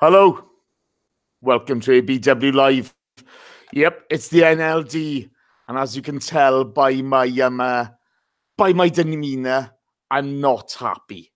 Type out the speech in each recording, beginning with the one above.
Hello, welcome to ABW Live. Yep, it's the NLD, and as you can tell by my demeanour, I'm not happy.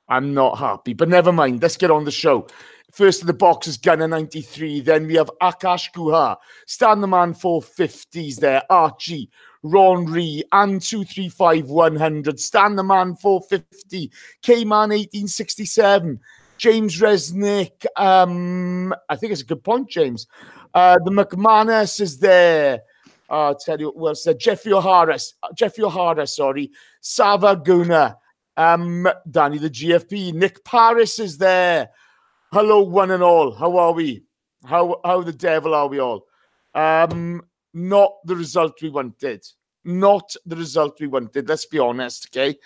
I'm not happy, but never mind. Let's get on the show. First in the box is Gunner 93. Then we have Akash Guha, Stan the Man 450s there, Archie, Ron Ree, and 235 100, Stan the Man 450, K-Man 1867. James Resnick, I think it's a good point, James. The McManus is there. I'll tell you what else. Jeffrey O'Hara, sorry. Sava Guna, Danny the GFP, Nick Paris is there. Hello, one and all. How are we? How the devil are we all? Not the result we wanted. Not the result we wanted. Let's be honest, okay?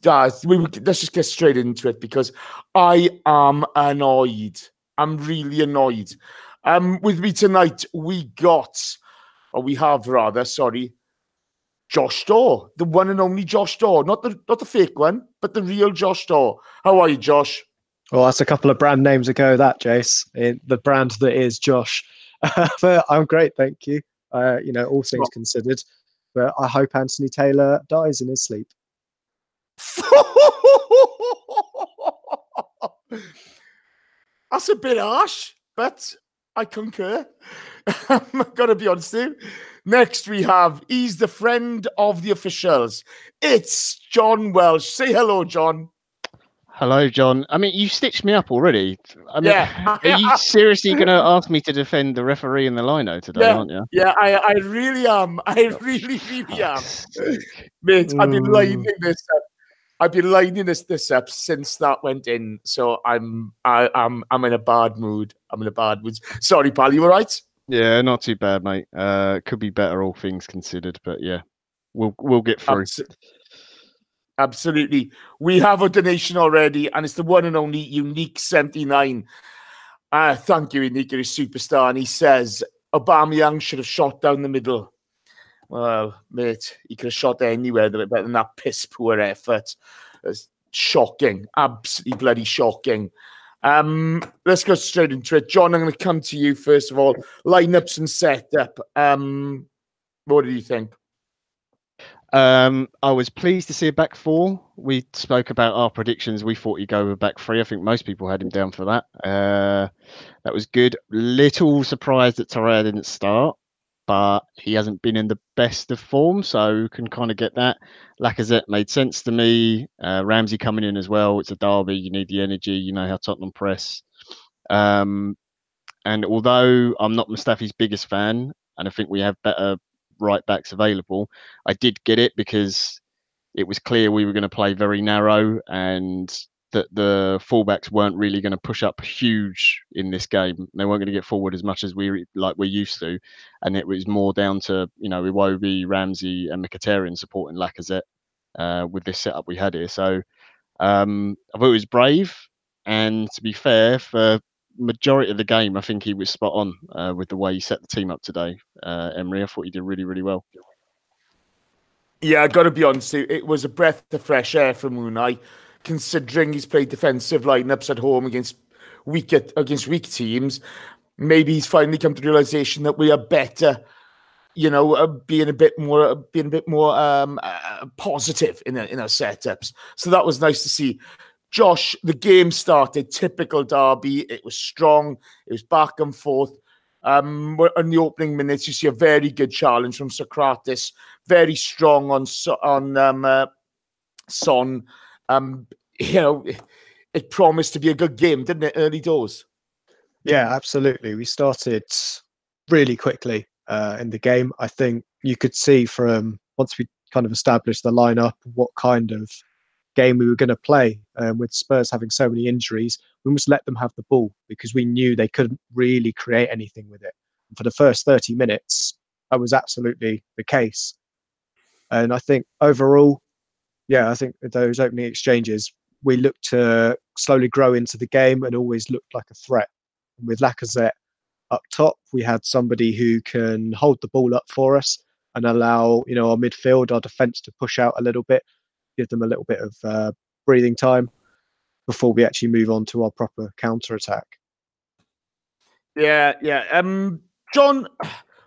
Let's just get straight into it because I am annoyed. I'm really annoyed. With me tonight, we have Josh Daw, the one and only Josh Daw, not the fake one, but the real Josh Daw. How are you, Josh? Well, that's a couple of brand names ago, that, Jace. The brand that is Josh. But I'm great, thank you. All things considered. But I hope Anthony Taylor dies in his sleep. That's a bit harsh, but I concur. I've got to be honest with you. Next, he's the friend of the officials. It's John Welsh. Say hello, John. Hello, John. I mean, you stitched me up already. Are you seriously going to ask me to defend the referee and the Leno today, aren't you? Yeah, I really am. I really am. Mate, I've been lining this up since that went in. So I'm in a bad mood. Sorry, pal. You all right? Yeah, not too bad, mate. Could be better, all things considered. But yeah, we'll get through. Absolutely. We have a donation already, and it's the one and only Unique 79. Thank you, Unique. You're a superstar. And he says, Aubameyang should have shot down the middle. Well, mate, he could have shot anywhere better than that piss poor effort. It's shocking. Absolutely bloody shocking. Let's go straight into it. John, I'm going to come to you first of all. Lineups and setup. What do you think? I was pleased to see a back four. We spoke about our predictions. We thought he'd go with back three. I think most people had him down for that. That was good. Little surprised that Torreira didn't start, but he hasn't been in the best of form, so can kind of get that. Lacazette made sense to me. Ramsey coming in as well. It's a derby. You need the energy. You know how Tottenham press. And although I'm not Mustafi's biggest fan, and I think we have better right backs available, I did get it because it was clear we were going to play very narrow and that the fullbacks weren't really going to push up huge in this game. They weren't going to get forward as much as we're used to, and it was more down to Iwobi, Ramsey, and Mkhitaryan supporting Lacazette with this setup we had here. So I thought it was brave, and to be fair, for majority of the game, I think he was spot on with the way he set the team up today. Emery, I thought he did really, really well. Yeah, I got to be honest. It was a breath of fresh air from Unai, considering he's played defensive lineups at home against weak teams. Maybe he's finally come to the realization that we are better, being a bit more positive in our setups. So that was nice to see. Josh, the game started typical derby. It was strong. It was back and forth. In the opening minutes, you see a very good challenge from Socrates. Very strong on Son. It promised to be a good game, didn't it? Early doors. Yeah, absolutely. We started really quickly in the game. I think you could see from once we kind of established the lineup what kind of game we were going to play. With Spurs having so many injuries, we must let them have the ball because we knew they couldn't really create anything with it. And for the first 30 minutes, that was absolutely the case. And I think overall, I think those opening exchanges, we looked to slowly grow into the game and always looked like a threat. And with Lacazette up top, we had somebody who can hold the ball up for us and allow our midfield, our defence to push out a little bit, give them a little bit of breathing time. before we actually move on to our proper counter attack. Yeah. John,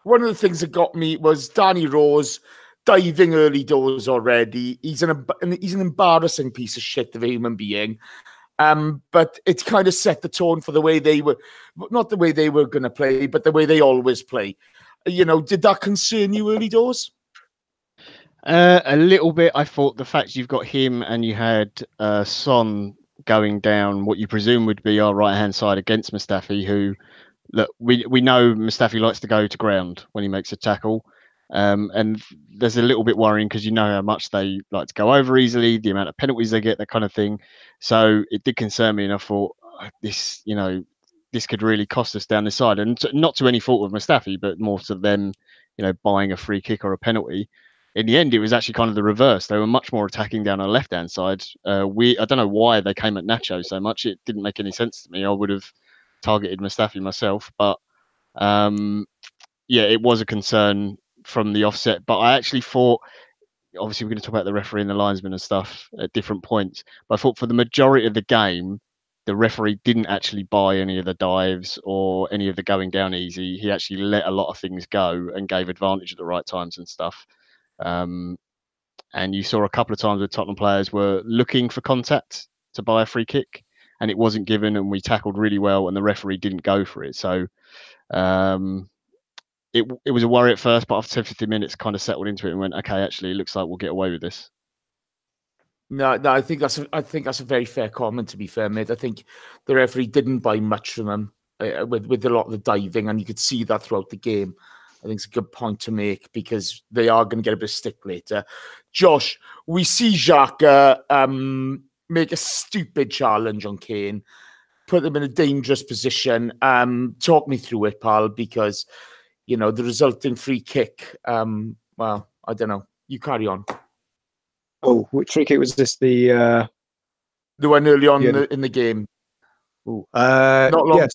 one of the things that got me was Danny Rose diving early doors already. He's an embarrassing piece of shit of a human being. But it's kind of set the tone for the way they were, not the way they were going to play, but the way they always play. Did that concern you early doors? A little bit. I thought the fact you've got him and you had Son going down what you presume would be our right-hand side against Mustafi, who, look, we know Mustafi likes to go to ground when he makes a tackle. And there's a little bit worrying because you know how much they like to go over easily, the amount of penalties they get, that kind of thing. So it did concern me, and I thought this could really cost us down the side, and not to any fault of Mustafi, but more to them, buying a free kick or a penalty. In the end, it was actually kind of the reverse. They were much more attacking down our left-hand side. I don't know why they came at Nacho so much. It didn't make any sense to me. I would have targeted Mustafi myself, but it was a concern from the offset. But I actually thought, obviously we're going to talk about the referee and the linesman and stuff at different points, but I thought for the majority of the game, the referee didn't actually buy any of the dives or any of the going down easy. He actually let a lot of things go and gave advantage at the right times and stuff. And you saw a couple of times where Tottenham players were looking for contact to buy a free kick, and it wasn't given, and we tackled really well, and the referee didn't go for it. So it was a worry at first, but after 10-15 minutes, kind of settled into it and went, okay, actually, it looks like we'll get away with this. No, I think that's a very fair comment. To be fair, mate, I think the referee didn't buy much from them with a lot of the diving, and you could see that throughout the game. I think it's a good point to make because they are going to get a bit of stick later. Josh, we see Xhaka make a stupid challenge on Kane, put them in a dangerous position. Talk me through it, pal, because the resulting free kick. Well, I don't know. You carry on. Oh, which free kick was this? The one early on in the game. Oh, not long. Yes.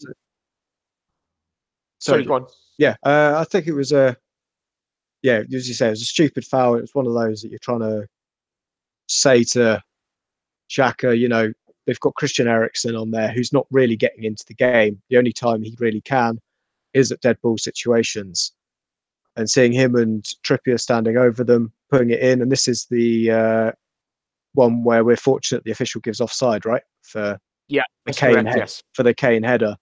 Sorry, go on. Yeah, I think it was as you say, it was a stupid foul. It was one of those that you're trying to say to Xhaka, they've got Christian Eriksen on there who's not really getting into the game. The only time he really can is at dead ball situations. And seeing him and Trippier standing over them, putting it in, and this is the one where we're fortunate the official gives offside, right? For the Kane header.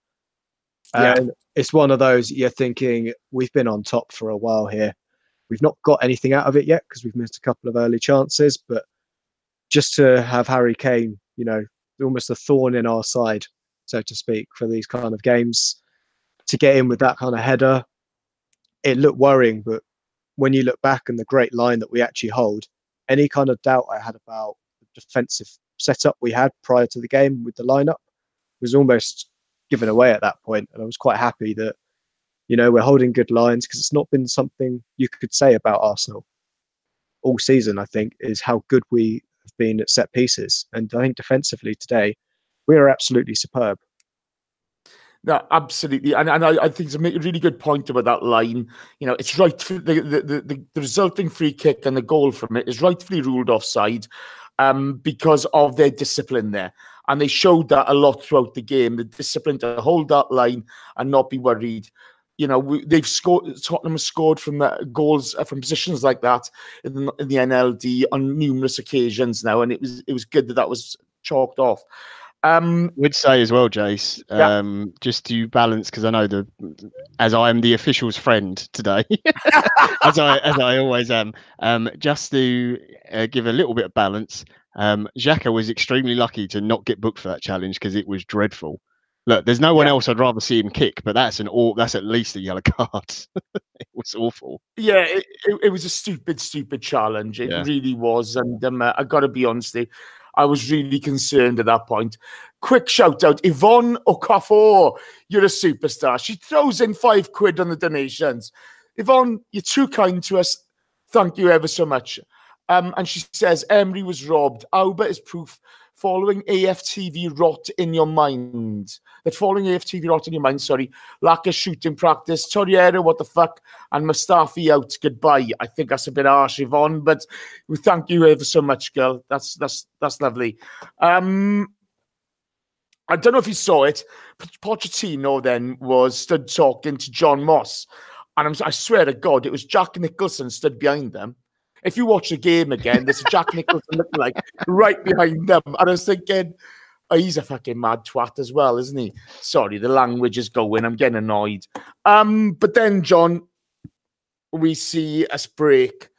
And it's one of those you're thinking, we've been on top for a while here. We've not got anything out of it yet because we've missed a couple of early chances, but just to have Harry Kane, almost a thorn in our side, so to speak, for these kind of games, to get in with that kind of header, it looked worrying. But when you look back and the great line that we actually hold, any kind of doubt I had about the defensive setup we had prior to the game with the lineup was almost given away at that point. And I was quite happy that, we're holding good lines, because it's not been something you could say about Arsenal all season, I think, is how good we have been at set pieces. And I think defensively today, we are absolutely superb. No, absolutely. And I think it's a really good point about that line. It's right. The resulting free kick and the goal from it is rightfully ruled offside because of their discipline there. And they showed that a lot throughout the game, the discipline to hold that line and not be worried. They've scored. Tottenham has scored from goals from positions like that in the NLD on numerous occasions now, and it was good that was chalked off. Would say as well, Jace, just to balance, because I know as I am the official's friend today, as I always am, just to give a little bit of balance. Xhaka was extremely lucky to not get booked for that challenge because it was dreadful. Look, there's no one else I'd rather see him kick, but that's at least a yellow card. It was awful. Yeah, it was a stupid challenge. It really was, and I got to be honest, I was really concerned at that point. Quick shout out, Yvonne Okafor, you're a superstar. She throws in £5 on the donations. Yvonne, you're too kind to us. Thank you ever so much. And she says, Emery was robbed. Auba is proof following AFTV rot in your mind. That following AFTV rot in your mind, lack of shooting practice. Torreira, what the fuck? And Mustafi out. Goodbye. I think that's a bit harsh, Yvonne, but we thank you ever so much, girl. That's lovely. I don't know if you saw it. Pochettino then stood talking to John Moss. And I swear to God, it was Jack Nicholson stood behind them. If you watch the game again, there's a Jack Nicholson looking like right behind them. And I was thinking, oh, he's a fucking mad twat as well, isn't he? Sorry, the language is going. I'm getting annoyed. But then, John, we see us break.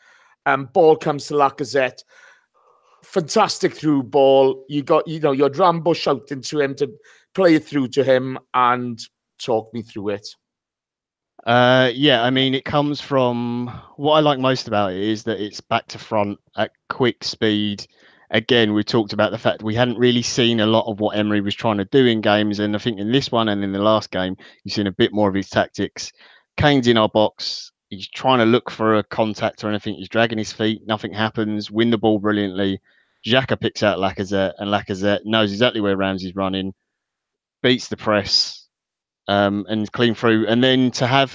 Ball comes to Lacazette. Fantastic through ball. You got, your Rambo shouting to him to play it through to him and talk me through it. Yeah, I mean, it comes from what I like most about it is that it's back to front at quick speed. Again, we talked about the fact we hadn't really seen a lot of what Emery was trying to do in games. And I think in this one and in the last game, you've seen a bit more of his tactics. Kane's in our box. He's trying to look for a contact or anything. He's dragging his feet. Nothing happens. Win the ball brilliantly. Xhaka picks out Lacazette, and Lacazette knows exactly where Ramsey's running, beats the press, and clean through. And then to have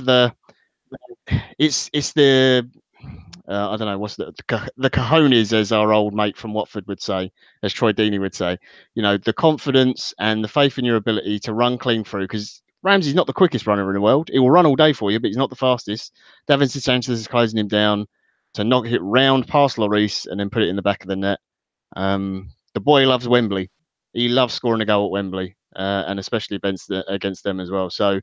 it's the I don't know what's the cojones, as our old mate from Watford would say, as Troy Deeney would say. The confidence and the faith in your ability to run clean through, because Ramsey's not the quickest runner in the world. He will run all day for you, but he's not the fastest. Davinson Sanchez is closing him down to knock it round past Lloris and then put it in the back of the net. The boy loves Wembley. He loves scoring a goal at Wembley, and especially against them as well. So,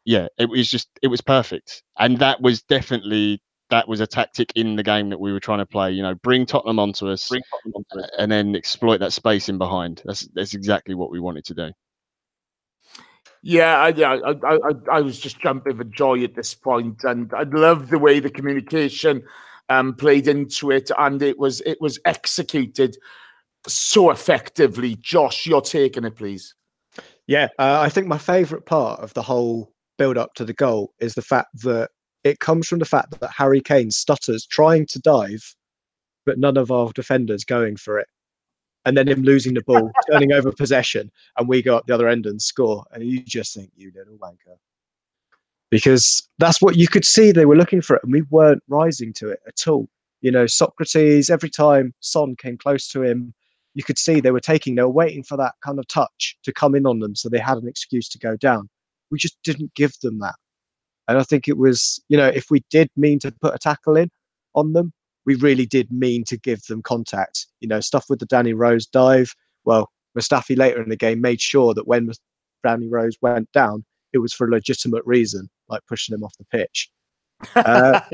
yeah, it was perfect. And that was a tactic in the game that we were trying to play. Bring Tottenham onto us, and then exploit that space in behind. That's exactly what we wanted to do. Yeah, I was just jumping for joy at this point, and I love the way the communication played into it, and it was executed so effectively. Josh, your take on it, please. Yeah, I think my favourite part of the whole build-up to the goal is the fact that it comes from the fact that Harry Kane stutters trying to dive, but none of our defenders going for it. And then him losing the ball, turning over possession, and we go up the other end and score. And you just think, you little wanker. Because that's what you could see. They were looking for it, and we weren't rising to it at all. Socrates, every time Son came close to him, you could see they were waiting for that kind of touch to come in on them so they had an excuse to go down. We just didn't give them that. And I think it was, if we did mean to put a tackle in on them, we really did mean to give them contact. Stuff with the Danny Rose dive. Well, Mustafi later in the game made sure that when Danny Rose went down, it was for a legitimate reason, like pushing him off the pitch. But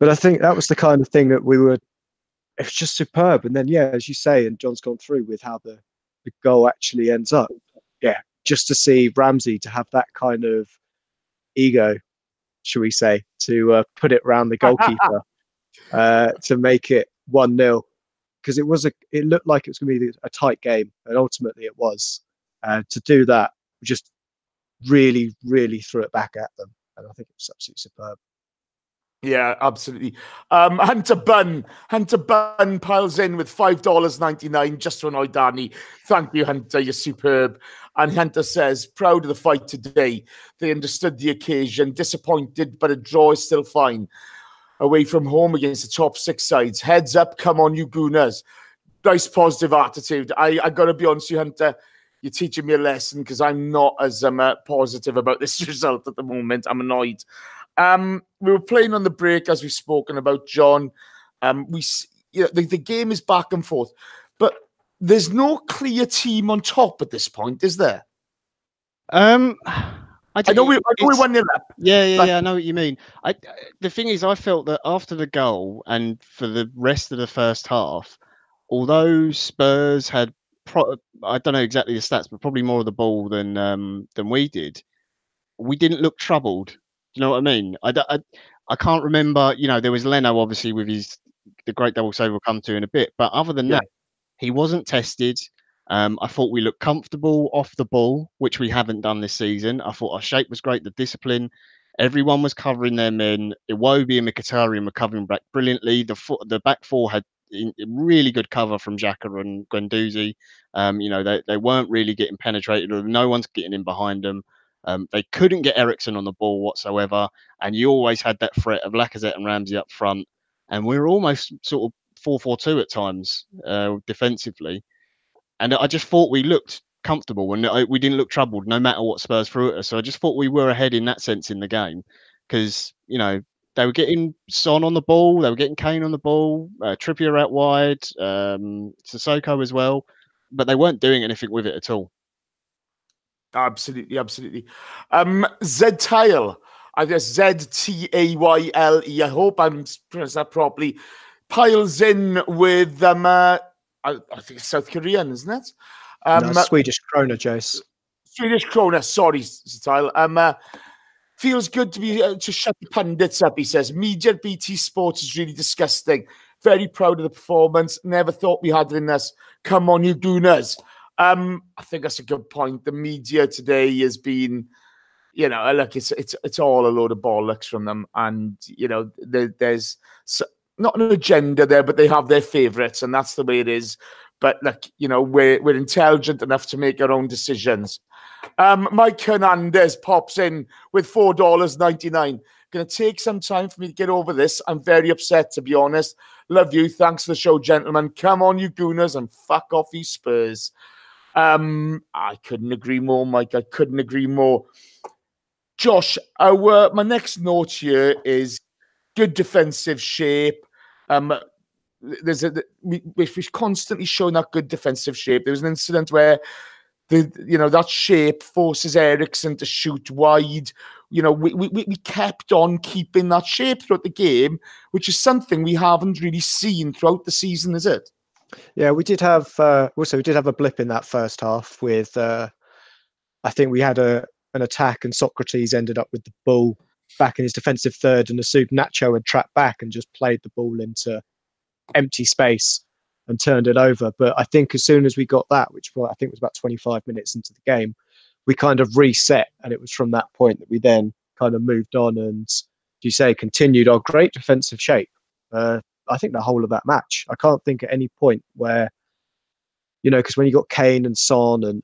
I think that was the kind of thing that it was just superb. And then, yeah, as you say, and John's gone through with how the goal actually ends up. Yeah, just to see Ramsey to have that kind of ego, shall we say, to put it around the goalkeeper to make it 1-0, because it looked like it was going to be a tight game, and ultimately it was. To do that, we just really, really threw it back at them, and I think it was absolutely superb. Yeah, absolutely. Hunter Bunn piles in with $5.99 just to annoy Danny. Thank you, Hunter. You're superb. And Hunter says, proud of the fight today. They understood the occasion. Disappointed, but a draw is still fine. Away from home against the top 6 sides. Heads up, come on, you gooners. Nice positive attitude. I got to be honest with you, Hunter. You're teaching me a lesson, because I'm not as positive about this result at the moment. I'm annoyed. We were playing on the break, as we've spoken about, John. The game is back and forth, but there's no clear team on top at this point, is there? I know we won it up. Yeah, I know what you mean. The thing is, I felt that after the goal and for the rest of the first half, although Spurs had, I don't know exactly the stats, but probably more of the ball than we did, we didn't look troubled. You know what I mean? I can't remember. There was Leno, obviously, with the great double save we'll come to in a bit. But other than that, he wasn't tested. I thought we looked comfortable off the ball, which we haven't done this season. I thought our shape was great, the discipline. Everyone was covering their men. Iwobi and Mkhitaryan were covering back brilliantly. The back four had really good cover from Xhaka and Guendouzi. They weren't really getting penetrated, or no one's getting in behind them. They couldn't get Eriksen on the ball whatsoever, and you always had that threat of Lacazette and Ramsey up front, and we were almost sort of 4-4-2 at times defensively. And I just thought we looked comfortable and we didn't look troubled no matter what Spurs threw at us. So I just thought we were ahead in that sense in the game because, you know, they were getting Son on the ball, they were getting Kane on the ball, Trippier out wide, Sissoko as well, but they weren't doing anything with it at all. Absolutely, absolutely. Z-Tile, I guess Z-T-A-Y-L-E, I hope I'm pronounced that properly, piles in with, I think it's South Korean, isn't it? No, Swedish krona, Jace. Swedish krona, sorry, Z-Tile. Feels good to be to shut the pundits up, he says. Media at BT Sports is really disgusting. Very proud of the performance. Never thought we had it in us. Come on, you Gooners. I think that's a good point. The media today has been, you know, look, it's all a load of bollocks from them. And, you know, there's not an agenda there, but they have their favourites, and that's the way it is. But, look, you know, we're intelligent enough to make our own decisions. Mike Hernandez pops in with $4.99. Going to take some time for me to get over this. I'm very upset, to be honest. Love you. Thanks for the show, gentlemen. Come on, you Gooners, and fuck off, you Spurs. I couldn't agree more, Mike. I couldn't agree more. Josh, my next note here is good defensive shape. We've constantly shown that good defensive shape. There was an incident where that shape forces Eriksen to shoot wide. You know, we kept on keeping that shape throughout the game, which is something we haven't really seen throughout the season, is it? Yeah, we did have we did have a blip in that first half with I think we had an attack and Socrates ended up with the ball back in his defensive third, and Nacho had trapped back and just played the ball into empty space and turned it over. But I think as soon as we got that, which I think was about 25 minutes into the game, we kind of reset, and it was from that point that we then kind of moved on and, as you say, continued our great defensive shape. I think the whole of that match, I can't think at any point where, you know, because when you got Kane and Son and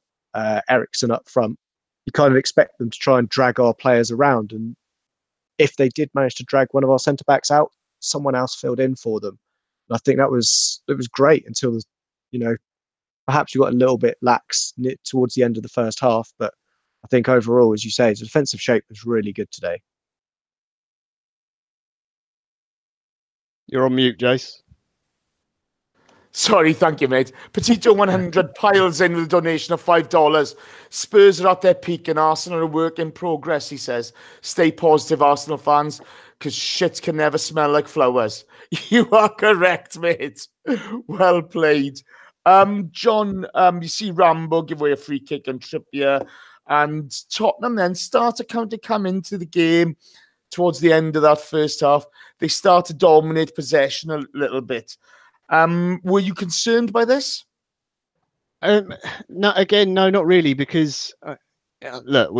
Eriksen up front, you kind of expect them to try and drag our players around. And if they did manage to drag one of our centre backs out, someone else filled in for them. And I think it was great until, you know, perhaps we got a little bit lax towards the end of the first half. But I think overall, as you say, the defensive shape was really good today. You're on mute, Jace. Sorry, thank you, mate. Petito 100 piles in with a donation of $5. Spurs are at their peak and Arsenal are a work in progress, he says. Stay positive, Arsenal fans, because shit can never smell like flowers. You are correct, mate. Well played. John, you see Rambo give away a free kick on Trippier, and Tottenham then start to come into the game towards the end of that first half. They start to dominate possession a little bit. Were you concerned by this? No, not really, because look,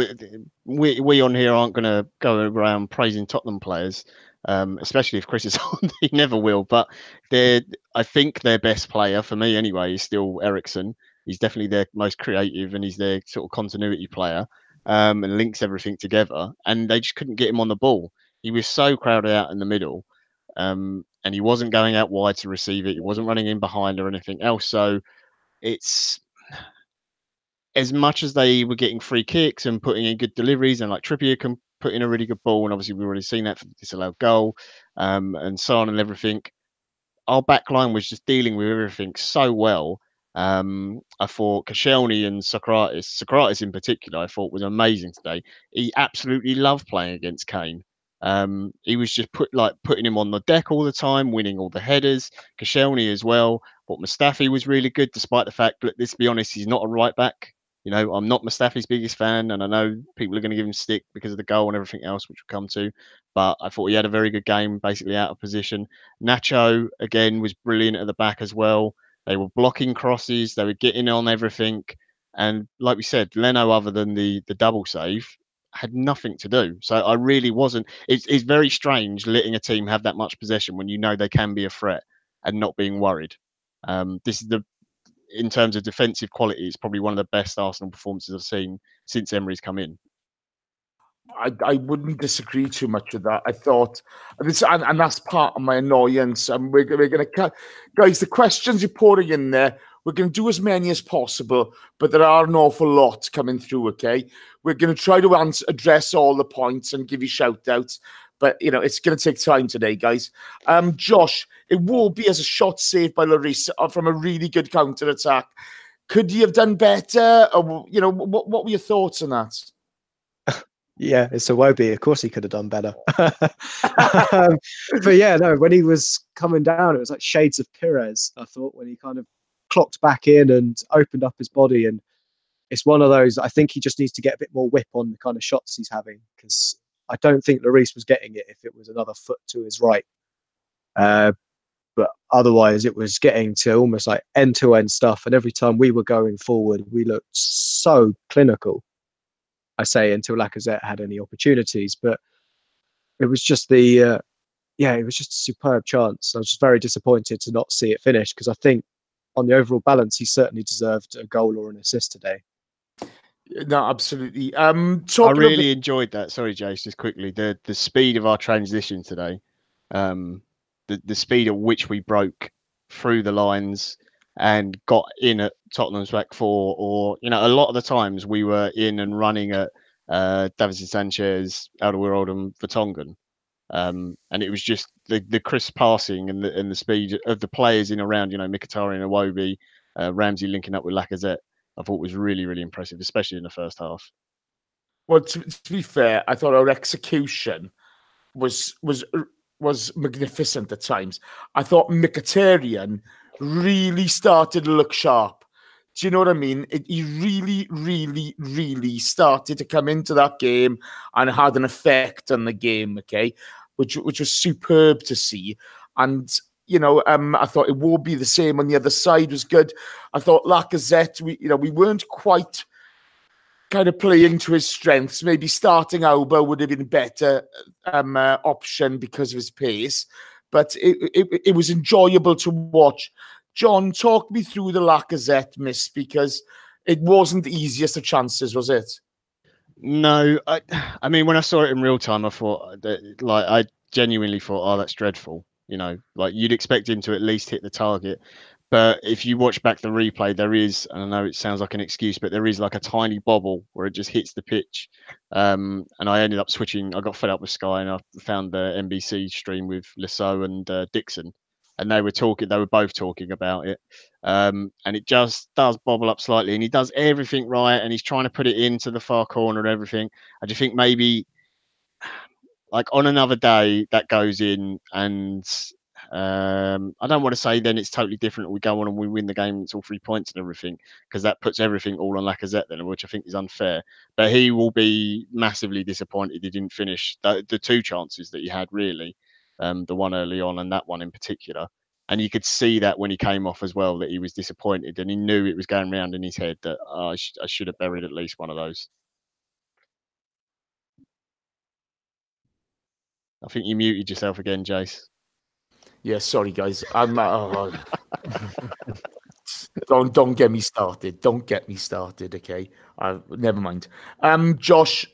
we on here aren't going to go around praising Tottenham players, especially if Chris is on. He never will. But I think their best player, for me anyway, is still Eriksen. He's definitely their most creative, and he's their sort of continuity player, and links everything together. And they just couldn't get him on the ball. He was so crowded out in the middle. And he wasn't going out wide to receive it. He wasn't running in behind or anything else. So it's, as much as they were getting free kicks and putting in good deliveries, and like Trippier can put in a really good ball, and obviously we've already seen that for the disallowed goal, and so on and everything. Our back line was just dealing with everything so well. I thought Koscielny and Socrates in particular, I thought was amazing today. He absolutely loved playing against Kane. He was just putting him on the deck all the time, winning all the headers. Koscielny as well. But Mustafi was really good, despite the fact that, let's be honest, he's not a right back. You know, I'm not Mustafi's biggest fan, and I know people are going to give him stick because of the goal and everything else, which we'll come to. But I thought he had a very good game, basically out of position. Nacho, again, was brilliant at the back as well. They were blocking crosses. They were getting on everything. And like we said, Leno, other than the double save, had nothing to do. So I really wasn't. It's very strange letting a team have that much possession when you know they can be a threat and not being worried. This is in terms of defensive quality, it's probably one of the best Arsenal performances I've seen since Emery's come in. I wouldn't disagree too much with that. I thought, and that's part of my annoyance. We're going to, guys, the questions you're pouring in there, We're going to do as many as possible, but there are an awful lot coming through, okay? We're going to try to address all the points and give you shout-outs, but, it's going to take time today, guys. Josh, it will be as a shot saved by Lloris from a really good counter-attack. Could he have done better? Or, what were your thoughts on that? Yeah, it's a Wobie. Of course he could have done better. But yeah, no, when he was coming down, it was like shades of Pires, I thought, when he kind of clocked back in and opened up his body. And it's one of those, I think he just needs to get a bit more whip on the kind of shots he's having, because I don't think Lloris was getting it if it was another foot to his right. But otherwise, it was getting to almost like end-to-end stuff. And every time we were going forward, we looked so clinical. I say until Lacazette had any opportunities, but it was just it was just a superb chance. I was just very disappointed to not see it finish, because I think on the overall balance, he certainly deserved a goal or an assist today. No, absolutely. I really enjoyed that. Sorry, Jace, just quickly. The speed of our transition today, the speed at which we broke through the lines and got in at Tottenham's back four, or a lot of the times we were in and running at Davinson Sanchez, Alderweireld, and Vertonghen, and it was just the crisp passing and the speed of the players in around, Mkhitaryan, Iwobi, Ramsey linking up with Lacazette. I thought was really, really impressive, especially in the first half. Well, to be fair, I thought our execution was magnificent at times. I thought Mkhitaryan really started to look sharp. Do you know what I mean? He really, really, really started to come into that game and had an effect on the game, okay? Which was superb to see. And, I thought it will be the same on the other side was good. I thought Lacazette, we weren't quite kind of playing to his strengths. Maybe starting Alba would have been a better option because of his pace. But it was enjoyable to watch. John, talk me through the Lacazette miss, because it wasn't the easiest of chances, was it? No, I mean, when I saw it in real time, I thought I genuinely thought, oh, that's dreadful. You'd expect him to at least hit the target. But if you watch back the replay, there is, and I know it sounds like an excuse, but there is like a tiny bobble where it just hits the pitch. And I ended up switching. I got fed up with Sky, and I found the NBC stream with Lissot and Dixon, and they were both talking about it. And it just does bobble up slightly, and he does everything right, and he's trying to put it into the far corner and everything. I just think maybe, like, on another day that goes in, and I don't want to say then it's totally different. We go on and we win the game, it's all 3 points and everything, because that puts everything all on Lacazette then, which I think is unfair. But he will be massively disappointed he didn't finish the two chances that he had, really, the one early on and that one in particular. And you could see that when he came off as well, that he was disappointed, and he knew it was going round in his head that I should have buried at least one of those. I think you muted yourself again, Jace. Yeah, sorry guys. I'm don't get me started. Don't get me started. Okay, never mind. Josh,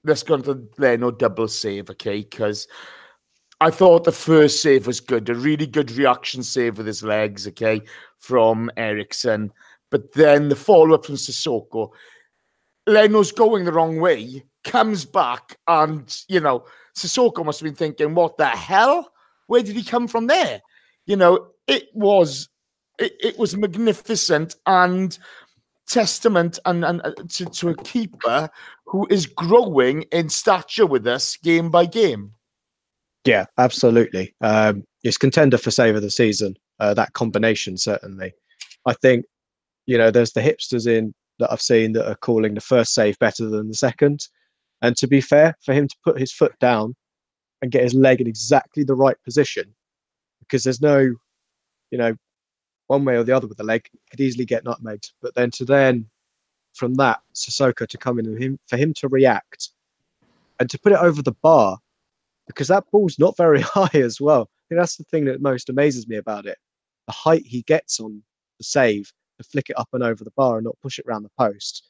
let's go on to Leno double save. Okay, because I thought the first save was good, a really good reaction save with his legs. Okay, from Eriksen, but then the follow up from Sissoko. Leno's going the wrong way, comes back, and Sissoko must have been thinking, "What the hell? Where did he come from there?" It was magnificent and testament and to a keeper who is growing in stature with us game by game. Yeah, absolutely. It's contender for save of the season. That combination, certainly. I think, there's the hipsters in that I've seen that are calling the first save better than the second. And to be fair, for him to put his foot down and get his leg in exactly the right position, because there's no, one way or the other with the leg, could easily get nutmegged. But then from that, Sissoko to come in and for him to react and to put it over the bar, because that ball's not very high as well. I think that's the thing that most amazes me about it. The height he gets on the save to flick it up and over the bar and not push it around the post.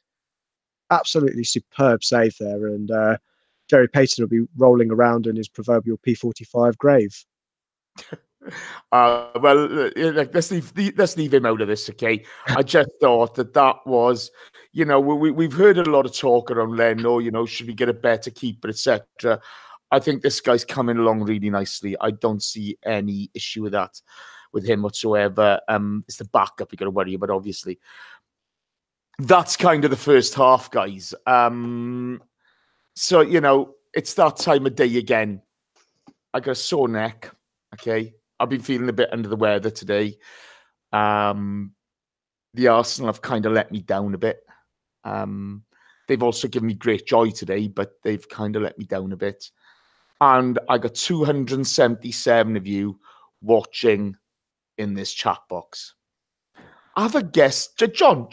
Absolutely superb save there. And Jerry Payton will be rolling around in his proverbial P45 grave. Let's leave him out of this, okay? I just thought that was, we've heard a lot of talk around Leno, should we get a better keeper, etc. I think this guy's coming along really nicely. I don't see any issue with that, with him whatsoever. It's the backup you got to worry about, obviously. That's kind of the first half, guys. So, it's that time of day again. I got a sore neck, okay? I've been feeling a bit under the weather today. The Arsenal have kind of let me down a bit. They've also given me great joy today, but they've kind of let me down a bit. And I got 277 of you watching in this chat box. Have a guess. John,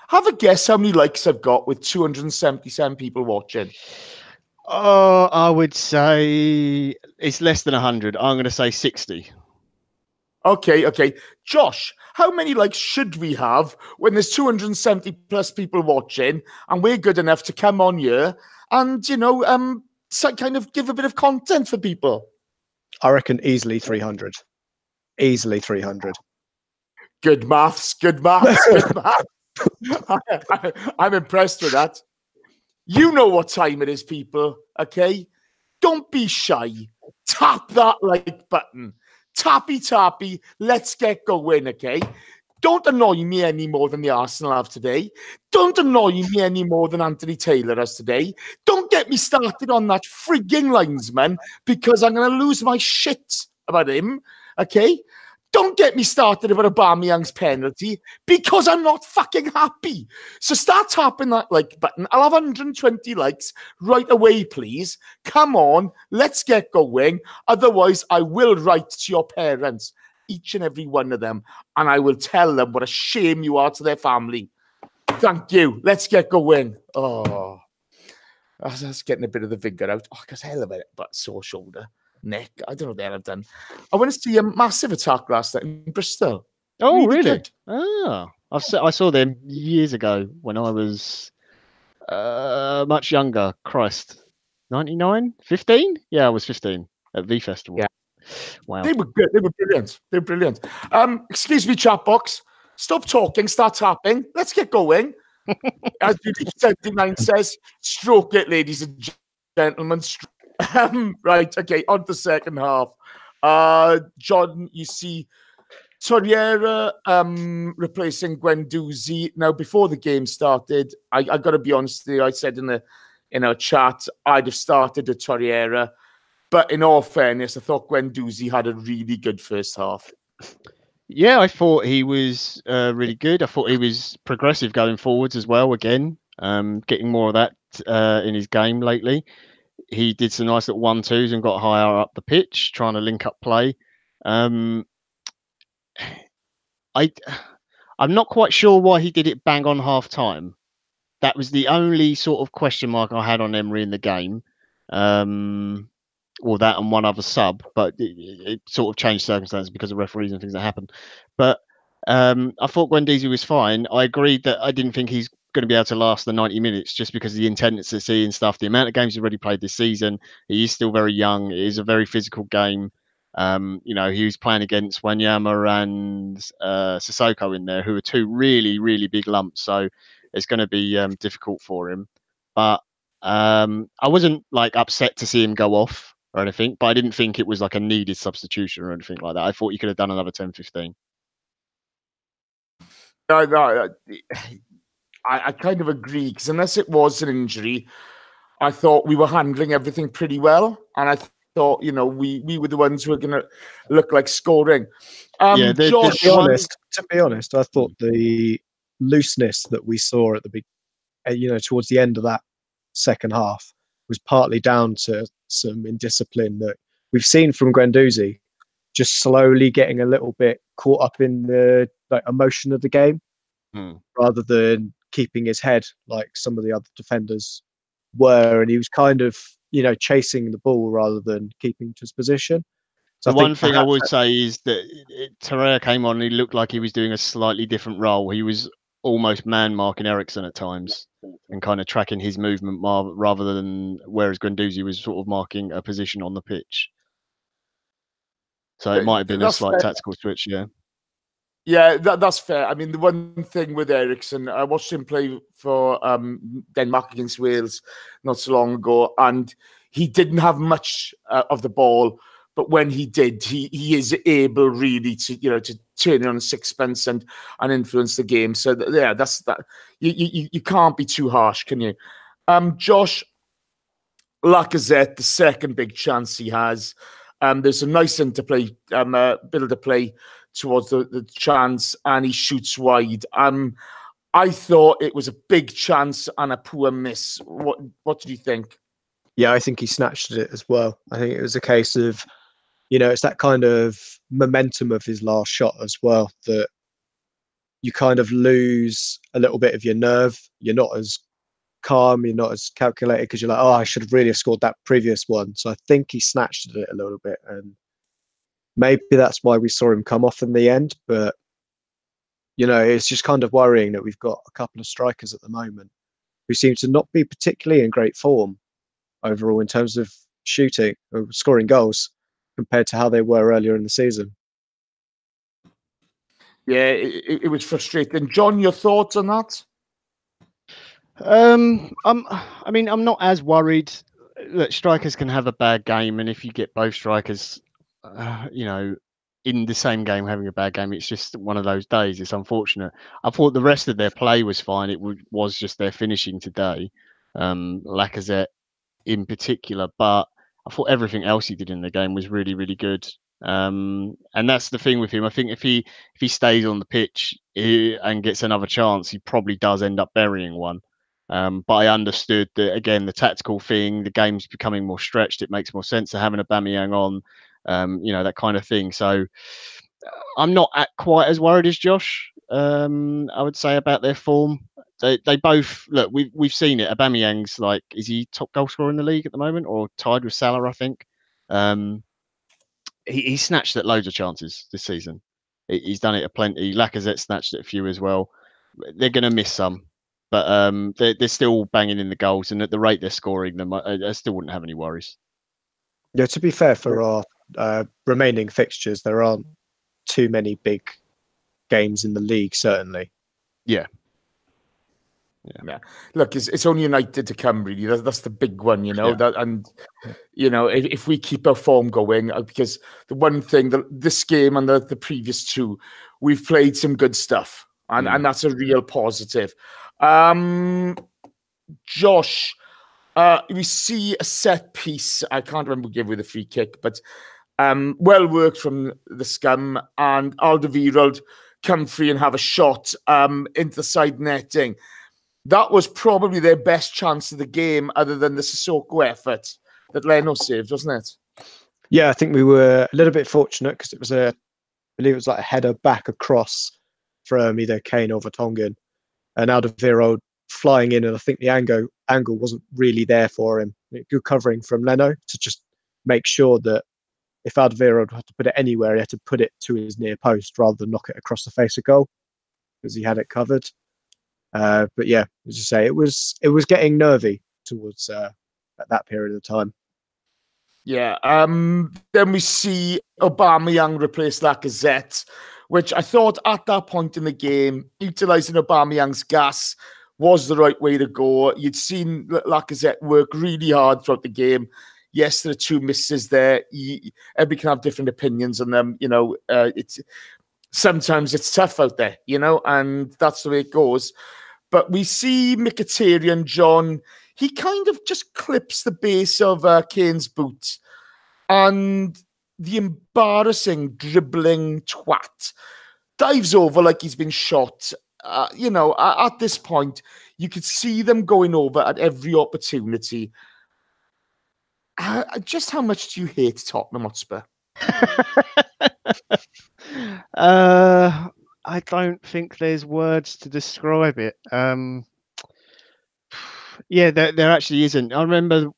have a guess how many likes I've got with 277 people watching. Oh, I would say it's less than 100. I'm going to say 60. Okay. Josh, how many likes should we have when there's 270 plus people watching and we're good enough to come on here and, so kind of give a bit of content for people? I reckon easily 300. Easily 300. Good maths. I'm impressed with that. You know what time it is, people, okay? Don't be shy. Tap that like button. Tappy, let's get going, okay? Don't annoy me any more than the Arsenal have today. Don't annoy me any more than Anthony Taylor has today. Don't get me started on that frigging linesman because I'm going to lose my shit about him, okay? Don't get me started about Aubameyang's penalty because I'm not fucking happy. So start tapping that like button. I'll have 120 likes right away, please. Come on, let's get going. Otherwise, I will write to your parents, each and every one of them, and I will tell them what a shame you are to their family. Thank you. Let's get going. Oh, that's getting a bit of the vigour out. Oh, because hell of it, but sore shoulder. Neck. I don't know what the hell I've done. I went to see a massive attack last night in Bristol. Oh, really? Good. Ah, I saw them years ago when I was much younger. Christ, 99, 15? Yeah, I was 15 at V Festival. Yeah. Wow. They were good. They were brilliant. Excuse me, chat box. Stop talking. Start tapping. Let's get going. As UD79 says, stroke it, ladies and gentlemen. Right, okay, on to the second half. John, you see Torreira replacing Guendouzi. Now, before the game started, I got to be honest with you, I said in our chat, I'd have started at Torreira. But in all fairness, I thought Guendouzi had a really good first half. Yeah, I thought he was really good. I thought he was progressive going forwards as well, again, getting more of that in his game lately. He did some nice little 1-2s and got higher up the pitch, trying to link up play. I'm not quite sure why he did it bang on half time. That was the only sort of question mark I had on Emery in the game. Or that and one other sub, but it sort of changed circumstances because of referees and things that happened. But I thought Guendouzi was fine. I agreed that I didn't think he's going to be able to last the 90 minutes just because of the intensity and stuff, the amount of games he's already played this season. He is still very young. It is a very physical game. He was playing against Wanyama and Sissoko in there, who are two really, really big lumps. So it's going to be difficult for him. But I wasn't like upset to see him go off or anything, but I didn't think it was like a needed substitution or anything like that. I thought you could have done another 10, 15. No, I kind of agree, because unless it was an injury, I thought we were handling everything pretty well, and I thought, we were the ones who were going to look like scoring. Josh, to be honest, I thought the looseness that we saw at the towards the end of that second half was partly down to some indiscipline that we've seen from Guendouzi, just slowly getting a little bit caught up in the emotion of the game, rather than keeping his head like some of the other defenders were, and he was kind of chasing the ball rather than keeping to his position. So the one thing I would say is that Torreira came on and he looked like he was doing a slightly different role. He was almost man-marking Eriksen at times and kind of tracking his movement rather than, whereas Guendouzi was sort of marking a position on the pitch. So it might have been a That's slight fair. tactical switch. Yeah. Yeah, that's fair. I mean, the one thing with Eriksen, I watched him play for Denmark against Wales not so long ago, and he didn't have much of the ball, but when he did, he is able really to to turn it on a sixpence and influence the game. So yeah, that's that. You can't be too harsh, can you? Josh, Lacazette, the second big chance he has. There's a nice interplay, bit of the play towards the chance, and he shoots wide. I thought it was a big chance and a poor miss. What did you think? Yeah, I think he snatched at it as well. I think it was a case of, it's that kind of momentum of his last shot as well that you kind of lose a little bit of your nerve. You're not as calm, you're not as calculated because you're like, oh, I should have really have scored that previous one. So I think he snatched at it a little bit, and maybe that's why we saw him come off in the end. But it's just kind of worrying that we've got a couple of strikers at the moment who seem to not be particularly in great form overall in terms of shooting or scoring goals compared to how they were earlier in the season. Yeah, it was frustrating. John, your thoughts on that? I'm not as worried. Look, strikers can have a bad game, and if you get both strikers, in the same game having a bad game, it's just one of those days. It's unfortunate. I thought the rest of their play was fine. It was just their finishing today, Lacazette in particular, but I thought everything else he did in the game was really, really good. And that's the thing with him. I think if he stays on the pitch and gets another chance, he probably does end up burying one. But I understood that, again, the tactical thing, the game's becoming more stretched. It makes more sense to having a Aubameyang on, that kind of thing. So I'm not quite as worried as Josh, I would say, about their form. They both look. We've seen it. Aubameyang's is he top goal scorer in the league at the moment, or tied with Salah? I think. He snatched at loads of chances this season. He's done it a plenty. Lacazette snatched at a few as well. They're going to miss some, but they're still banging in the goals, and at the rate they're scoring them, I still wouldn't have any worries. Yeah, to be fair, for our remaining fixtures, there aren't too many big games in the league, certainly. Yeah. Look, it's only United to come, really. That's the big one, if we keep our form going, because the one thing, this game and the previous two, we've played some good stuff, and that's a real positive. Josh, we see a set piece. I can't remember who gave away the free kick, but well worked from the scum, and Alderweireld come free and have a shot into the side netting. That was probably their best chance of the game, other than the Sissoko effort that Leno saved, wasn't it? Yeah, I think we were a little bit fortunate because it was I believe it was like a header back across from either Kane or Vertonghen, and Alderweireld flying in, and I think the angle wasn't really there for him. Good covering from Leno to just make sure that if Alderweireld had to put it anywhere, he had to put it to his near post rather than knock it across the face of goal because he had it covered. But yeah, as you say, it was getting nervy towards at that period of time. Yeah. Then we see Aubameyang replace Lacazette, which I thought at that point in the game, utilising Aubameyang's gas was the right way to go. You'd seen Lacazette work really hard throughout the game. Yes, there are two misses there. Everybody can have different opinions on them. Sometimes it's tough out there, and that's the way it goes. But we see Mkhitaryan, John, he kind of just clips the base of Kane's boot. And the embarrassing dribbling twat dives over like he's been shot. At this point, you could see them going over at every opportunity. Just how much do you hate Tottenham Hotspur? I don't think there's words to describe it. Yeah, there actually isn't. I remember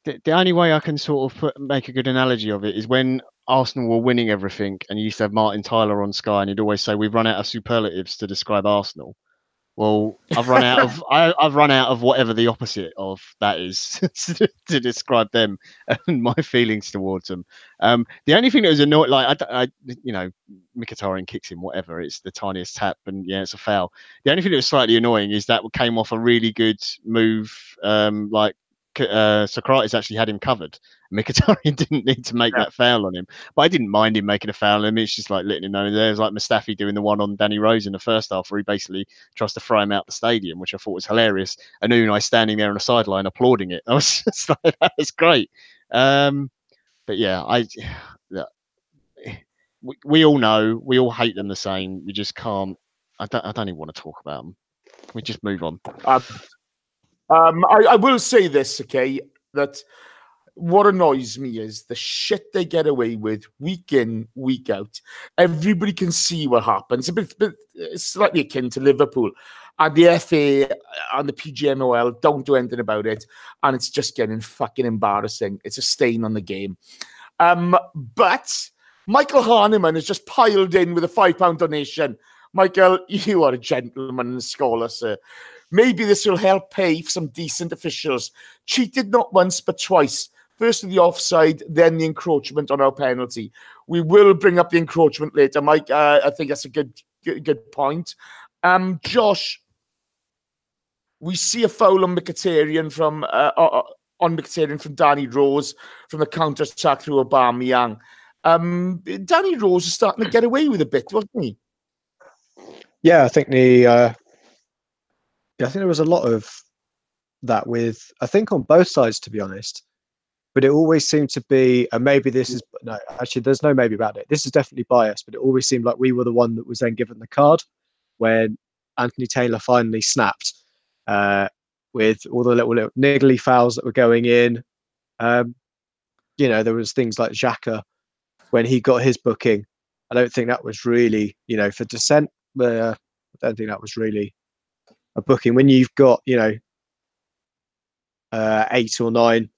the only way I can sort of make a good analogy of it is when Arsenal were winning everything, and you used to have Martin Tyler on Sky, and he'd always say, "We've run out of superlatives to describe Arsenal." Well, I've run out of I've run out of whatever the opposite of that is to describe them and my feelings towards them. The only thing that was annoying, like Mkhitaryan kicks him, whatever. It's the tiniest tap, and yeah, it's a foul. The only thing that was slightly annoying is that came off a really good move. Socrates actually had him covered. Mkhitaryan didn't need to make that foul on him, but I didn't mind him making a foul on him. It's just like letting him know. There's like Mustafi doing the one on Danny Rose in the first half, where he basically tries to throw him out the stadium, which I thought was hilarious. And Unai standing there on the sideline applauding it. I was just like, that was great. But yeah, we all know, we all hate them the same. We just can't. I don't even want to talk about them. Can we just move on? I will say this, okay, that what annoys me is the shit they get away with week in, week out. Everybody can see what happens. It's slightly akin to Liverpool. And the FA and the PGMOL don't do anything about it. And it's just getting fucking embarrassing. It's a stain on the game. But Michael Hahnemann has just piled in with a £5 donation. Michael, you are a gentleman and a scholar, sir. Maybe this will help pay for some decent officials. Cheated not once, but twice. First the offside, then the encroachment on our penalty. We will bring up the encroachment later, Mike. I think that's a good point. Josh, we see a foul on Mkhitaryan from Danny Rose from the counter-attack through Aubameyang. Danny Rose is starting to get away with a bit, wasn't he? Yeah, I think I think there was a lot of that with, I think on both sides, to be honest. But it always seemed to be, and maybe this is, no, actually, there's no maybe about it. This is definitely biased, but it always seemed like we were the one that was then given the card when Anthony Taylor finally snapped with all the little niggly fouls that were going in. There was things like Xhaka when he got his booking. I don't think that was really, for dissent, I don't think that was really a booking. When you've got, 8 or 9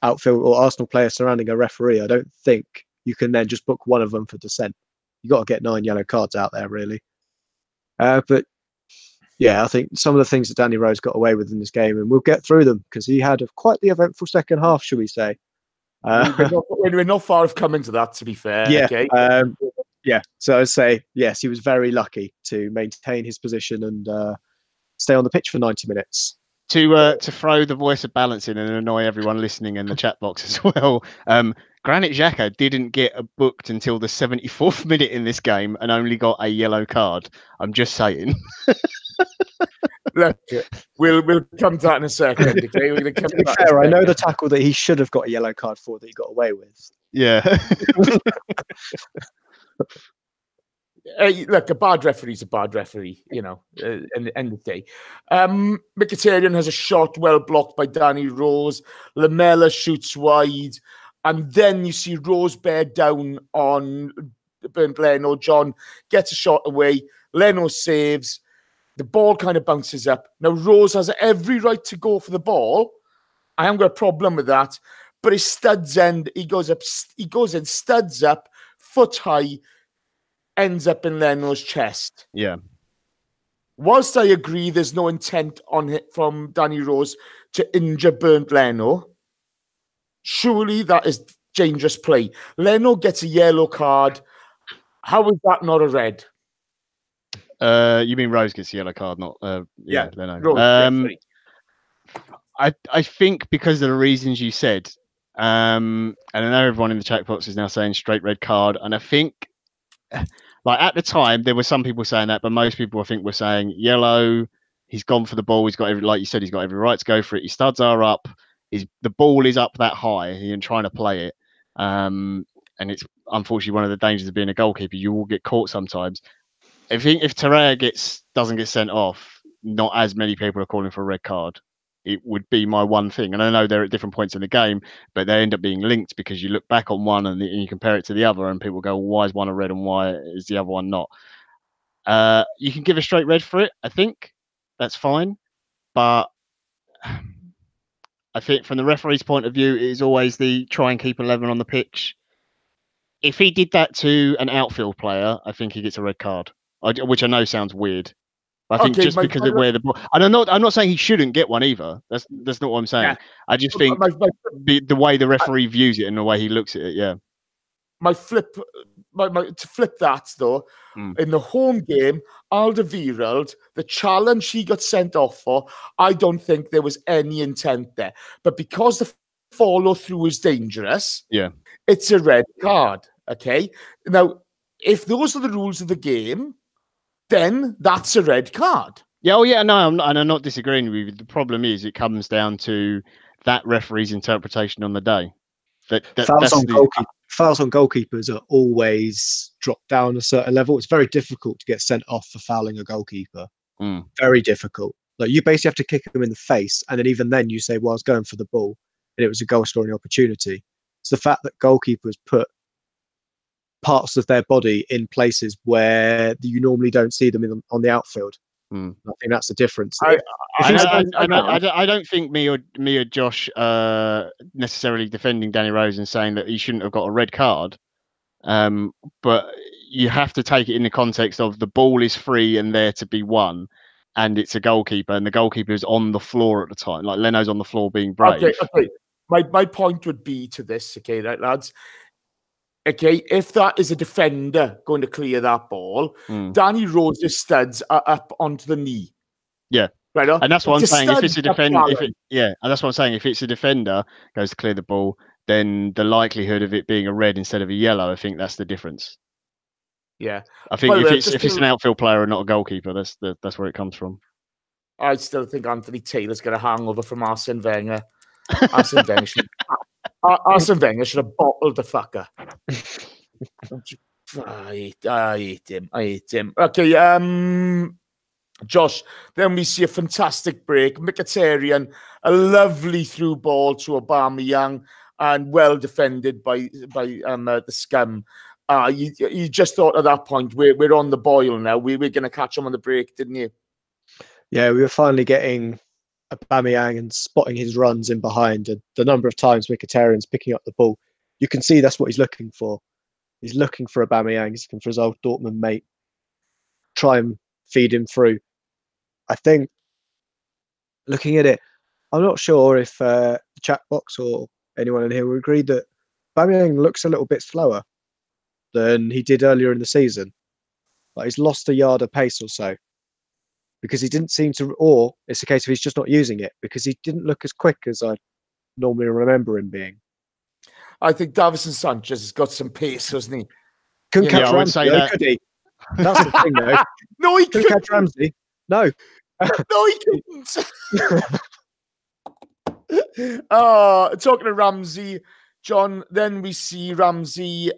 outfield or Arsenal players surrounding a referee, I don't think you can then just book one of them for dissent. You got to get 9 yellow cards out there, really. But yeah, I think some of the things that Danny Rose got away with in this game, and we'll get through them because he had quite the eventful second half, shall we say? We're not far of coming to that, to be fair. Yeah. Okay. So I'd say yes, he was very lucky to maintain his position and stay on the pitch for 90 minutes. To throw the voice of balance in and annoy everyone listening in the chat box as well. Granit Xhaka didn't get booked until the 74th minute in this game and only got a yellow card. I'm just saying. Look, we'll come to that in a second. Okay, we're going to come to that. Fair, I know the tackle that he should have got a yellow card for that he got away with. Yeah. Look, a bad referee is a bad referee, in the end of the day. Mkhitaryan has a shot well blocked by Danny Rose. Lamela shoots wide. And then you see Rose bear down on Bernd Leno. John gets a shot away. Leno saves. The ball kind of bounces up. Now, Rose has every right to go for the ball. I haven't got a problem with that. But his studs end. He goes in, studs up, foot high, ends up in Leno's chest. Yeah. Whilst I agree there's no intent on it from Danny Rose to injure Bernd Leno, surely that is dangerous play. Leno gets a yellow card. How is that not a red? You mean Rose gets a yellow card, not Leno. Rose, I think because of the reasons you said, and I know everyone in the chat box is now saying straight red card, and I think like at the time there were some people saying that, but most people I think were saying yellow. He's gone for the ball. He's got like you said, he's got every right to go for it. His studs are up. The ball is up that high and trying to play it. And it's unfortunately one of the dangers of being a goalkeeper. You will get caught sometimes. I think if Torreira doesn't get sent off, not as many people are calling for a red card. It would be my one thing. And I know they're at different points in the game, but they end up being linked because you look back on one and you compare it to the other and people go, well, why is one a red and why is the other one not? You can give a straight red for it, I think. That's fine. But I think from the referee's point of view, it is always the try and keep 11 on the pitch. If he did that to an outfield player, I think he gets a red card, which I know sounds weird. I think just because of where the ball, and I'm not saying he shouldn't get one either. That's not what I'm saying. Yeah. I just think the way the referee views it and the way he looks at it, yeah. To flip that though, in the home game, Alderweireld, the challenge he got sent off for, I don't think there was any intent there. But because the follow through is dangerous, it's a red card. Okay, now if those are the rules of the game, then that's a red card. Yeah, oh yeah, no, I'm not disagreeing with you. The problem is it comes down to that referee's interpretation on the day. Fouls on goalkeepers are always dropped down a certain level. It's very difficult to get sent off for fouling a goalkeeper. Very difficult. Like, you basically have to kick them in the face, and then even then you say, well, I was going for the ball, and it was a goal scoring opportunity. It's the fact that goalkeepers put parts of their body in places where you normally don't see them on the outfield. I think that's the difference. I don't think me or Josh necessarily defending Danny Rose and saying that he shouldn't have got a red card. But you have to take it in the context of the ball is free and there to be won, and it's a goalkeeper, and the goalkeeper is on the floor at the time. Like, Leno's on the floor being brave. Okay. My point would be to this, okay, right, lads? Okay, if that is a defender going to clear that ball, Danny Rose's studs are up onto the knee. Yeah. Right. And that's what I'm saying. If it's a defender, and that's what I'm saying. If it's a defender goes to clear the ball, then the likelihood of it being a red instead of a yellow, I think that's the difference. Yeah. I think if it's an outfield player and not a goalkeeper, that's where it comes from. I still think Anthony Taylor's got a hangover from Arsene Wenger. Arsene Wenger should have bottled the fucker. I hate him. Okay, Josh, then we see a fantastic break. Mkhitaryan, a lovely through ball to Aubameyang, and well defended by the scum. You just thought at that point, we're on the boil now. We're going to catch him on the break, didn't you? Yeah, we were finally getting Aubameyang and spotting his runs in behind, and the number of times Mkhitaryan's picking up the ball, you can see that's what he's looking for. He's looking for Aubameyang. He's looking for his old Dortmund mate. Try and feed him through. I think, looking at it, I'm not sure if the chat box or anyone in here will agree that Aubameyang looks a little bit slower than he did earlier in the season. Like, he's lost a yard of pace or so, because he didn't seem to, or it's a case of he's just not using it, because he didn't look as quick as I normally remember him being. I think Davinson Sanchez has got some pace, hasn't he? Couldn't catch Ramsey, though, could he? That's the thing, though. No, he couldn't catch Ramsey. No. No, he couldn't. Talking to Ramsey, John, then we see Ramsey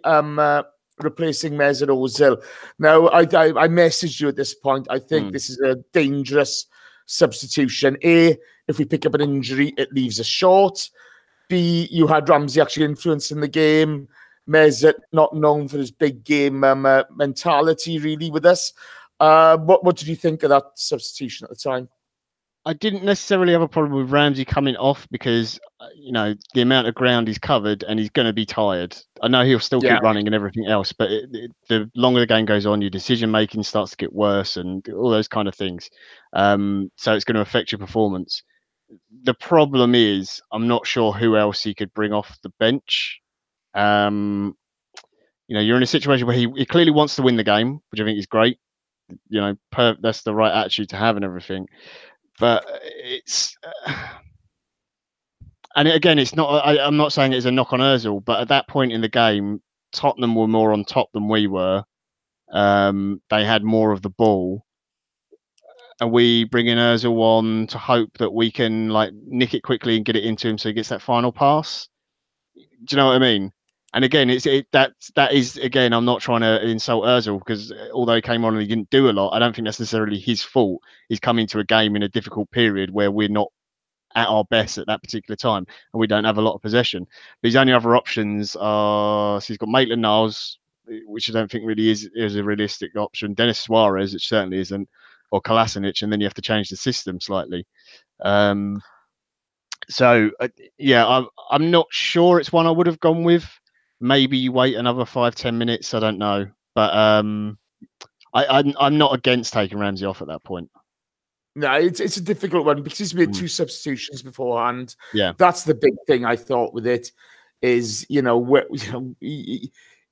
replacing Mesut Ozil. Now, I messaged you at this point. I think this is a dangerous substitution. A, if we pick up an injury, it leaves us short. B, you had Ramsey actually influencing the game. Mesut not known for his big game mentality, really, with us. What did you think of that substitution at the time? I didn't necessarily have a problem with Ramsey coming off because, the amount of ground he's covered and he's going to be tired. I know he'll still keep running and everything else, but the longer the game goes on, your decision-making starts to get worse and all those kind of things. So it's going to affect your performance. The problem is, I'm not sure who else he could bring off the bench. You're in a situation where he clearly wants to win the game, which I think is great. That's the right attitude to have and everything. But it's, and again, it's not. I'm not saying it's a knock on Ozil, but at that point in the game, Tottenham were more on top than we were. They had more of the ball, and we bring in Ozil on to hope that we can nick it quickly and get it into him, so he gets that final pass. Do you know what I mean? And again, that is again. I'm not trying to insult Ozil because although he came on and he didn't do a lot, I don't think that's necessarily his fault. He's come into a game in a difficult period where we're not at our best at that particular time, and we don't have a lot of possession. But his only other options are so he's got Maitland-Niles, which I don't think really is a realistic option. Denis Suarez, which certainly isn't, or Kolasinac, and then you have to change the system slightly. I'm not sure it's one I would have gone with. Maybe you wait another 5-10 minutes. I don't know, but I'm not against taking Ramsey off at that point. No, it's a difficult one because he's made 2 substitutions beforehand. Yeah. That's the big thing I thought with it is,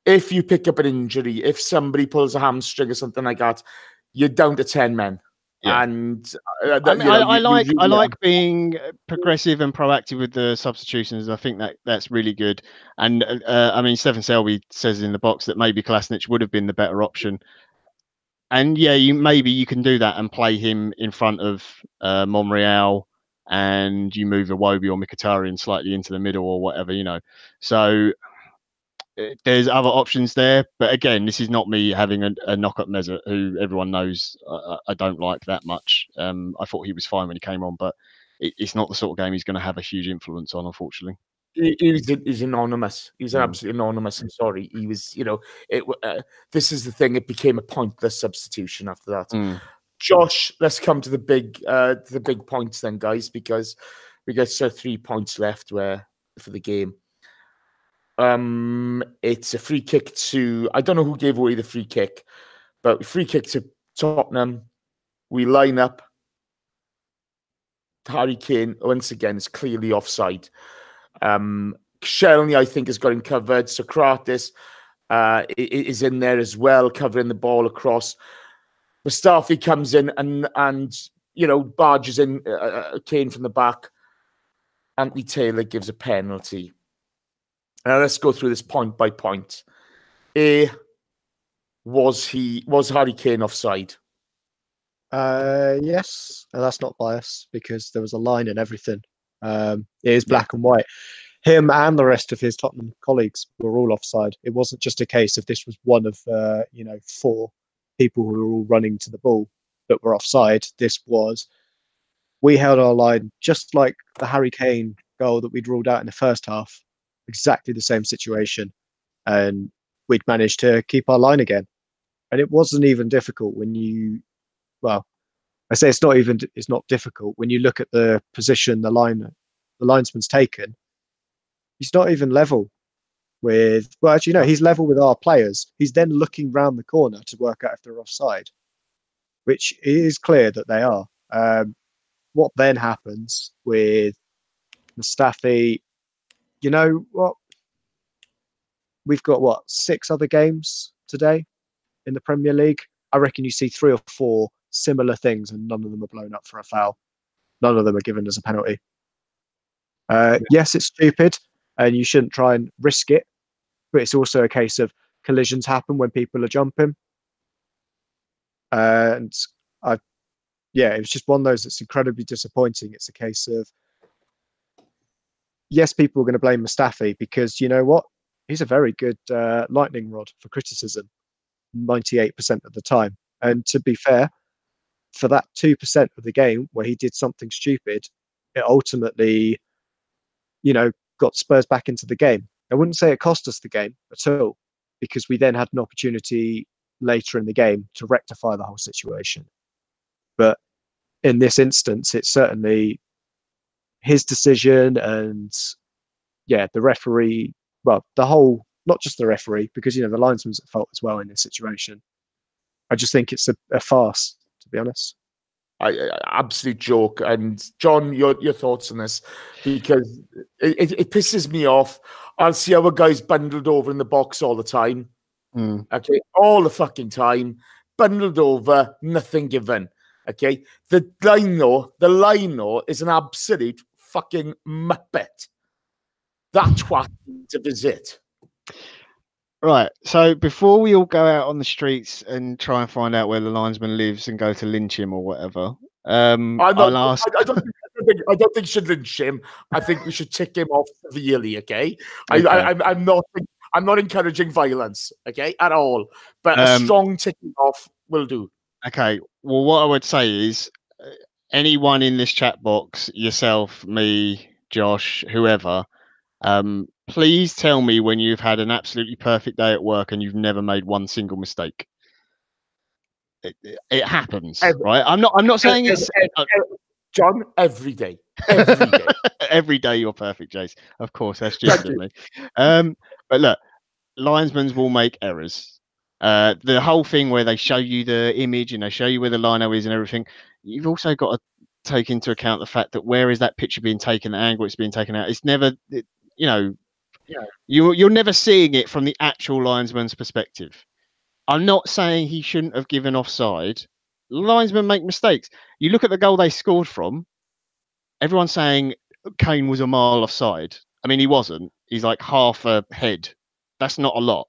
if you pick up an injury, if somebody pulls a hamstring or something like that, you're down to 10 men. Yeah. And I like being progressive and proactive with the substitutions. I think that's really good. And Stefan Selby says in the box that maybe Kolasinac would have been the better option. And yeah, you can do that and play him in front of Monreal, and you move Iwobi or Mkhitaryan slightly into the middle or whatever, So there's other options there, but again, this is not me having a knock at Mesut, who everyone knows I don't like that much. I thought he was fine when he came on, but it's not the sort of game he's going to have a huge influence on, unfortunately. He's anonymous. He was absolutely anonymous. I'm sorry. He was, this is the thing. It became a pointless substitution after that. Josh, let's come to the big points then, guys, because we got 3 points left for the game. It's a free kick to, I don't know who gave away the free kick, but free kick to Tottenham. We line up. Harry Kane, once again, is clearly offside. Shelny, I think, has got him covered. Socrates is in there as well, covering the ball across. Mustafi comes in and barges in Kane from the back. Anthony Taylor gives a penalty. Now let's go through this point by point. Was Harry Kane offside? Yes, and that's not bias because there was a line and everything. It is black and white. Him and the rest of his Tottenham colleagues were all offside. It wasn't just a case of this was one of 4 people who were all running to the ball that were offside. This was, we held our line just like the Harry Kane goal that we'd ruled out in the first half. Exactly the same situation, and we'd managed to keep our line again. And it wasn't even difficult when I say it's not difficult when you look at the position the linesman's taken. He's not even level with, he's level with our players. He's then looking round the corner to work out if they're offside, which is clear that they are. What then happens with Mustafi? You know what? We've got 6 other games today in the Premier League. I reckon you see 3 or 4 similar things, and none of them are blown up for a foul. None of them are given as a penalty. Yes, it's stupid, and you shouldn't try and risk it. But it's also a case of collisions happen when people are jumping. And it was just one of those that's incredibly disappointing. It's a case of, yes, people are going to blame Mustafi because you know what? He's a very good lightning rod for criticism 98% of the time. And to be fair, for that 2% of the game where he did something stupid, it ultimately, got Spurs back into the game. I wouldn't say it cost us the game at all, because we then had an opportunity later in the game to rectify the whole situation. But in this instance, it's certainly his decision, and the referee, not just the referee, because the linesman's at fault as well in this situation. I just think it's a farce, to be honest. Absolute joke. And John, your thoughts on this, because it pisses me off. I'll see our guys bundled over in the box all the time. Okay, all the fucking time, bundled over, nothing given. Okay, the Leno is an absolute fucking muppet. That twat to visit. Right, so before we all go out on the streets and try and find out where the linesman lives and go to lynch him or whatever, I don't think we should lynch him. I think we should tick him off severely. Okay, I'm not encouraging violence. Okay, at all. But a strong ticking off will do. Okay. Well, what I would say is, anyone in this chat box, yourself, me, Josh, whoever. Please tell me when you've had an absolutely perfect day at work and you've never made one single mistake. It happens, right? I'm not saying it's John, every day. Every day. Every day you're perfect, Jace. Of course, that's just me. But look, linesmen will make errors. The whole thing where they show you the image and they show you where the lino is and everything, you've also got to take into account the fact that where is that picture being taken, the angle it's being taken out. It's never, you know, you're never seeing it from the actual linesman's perspective. I'm not saying he shouldn't have given offside. Linesmen make mistakes. You look at the goal they scored from. Everyone's saying Kane was a mile offside. I mean, he wasn't. He's like half a head. That's not a lot.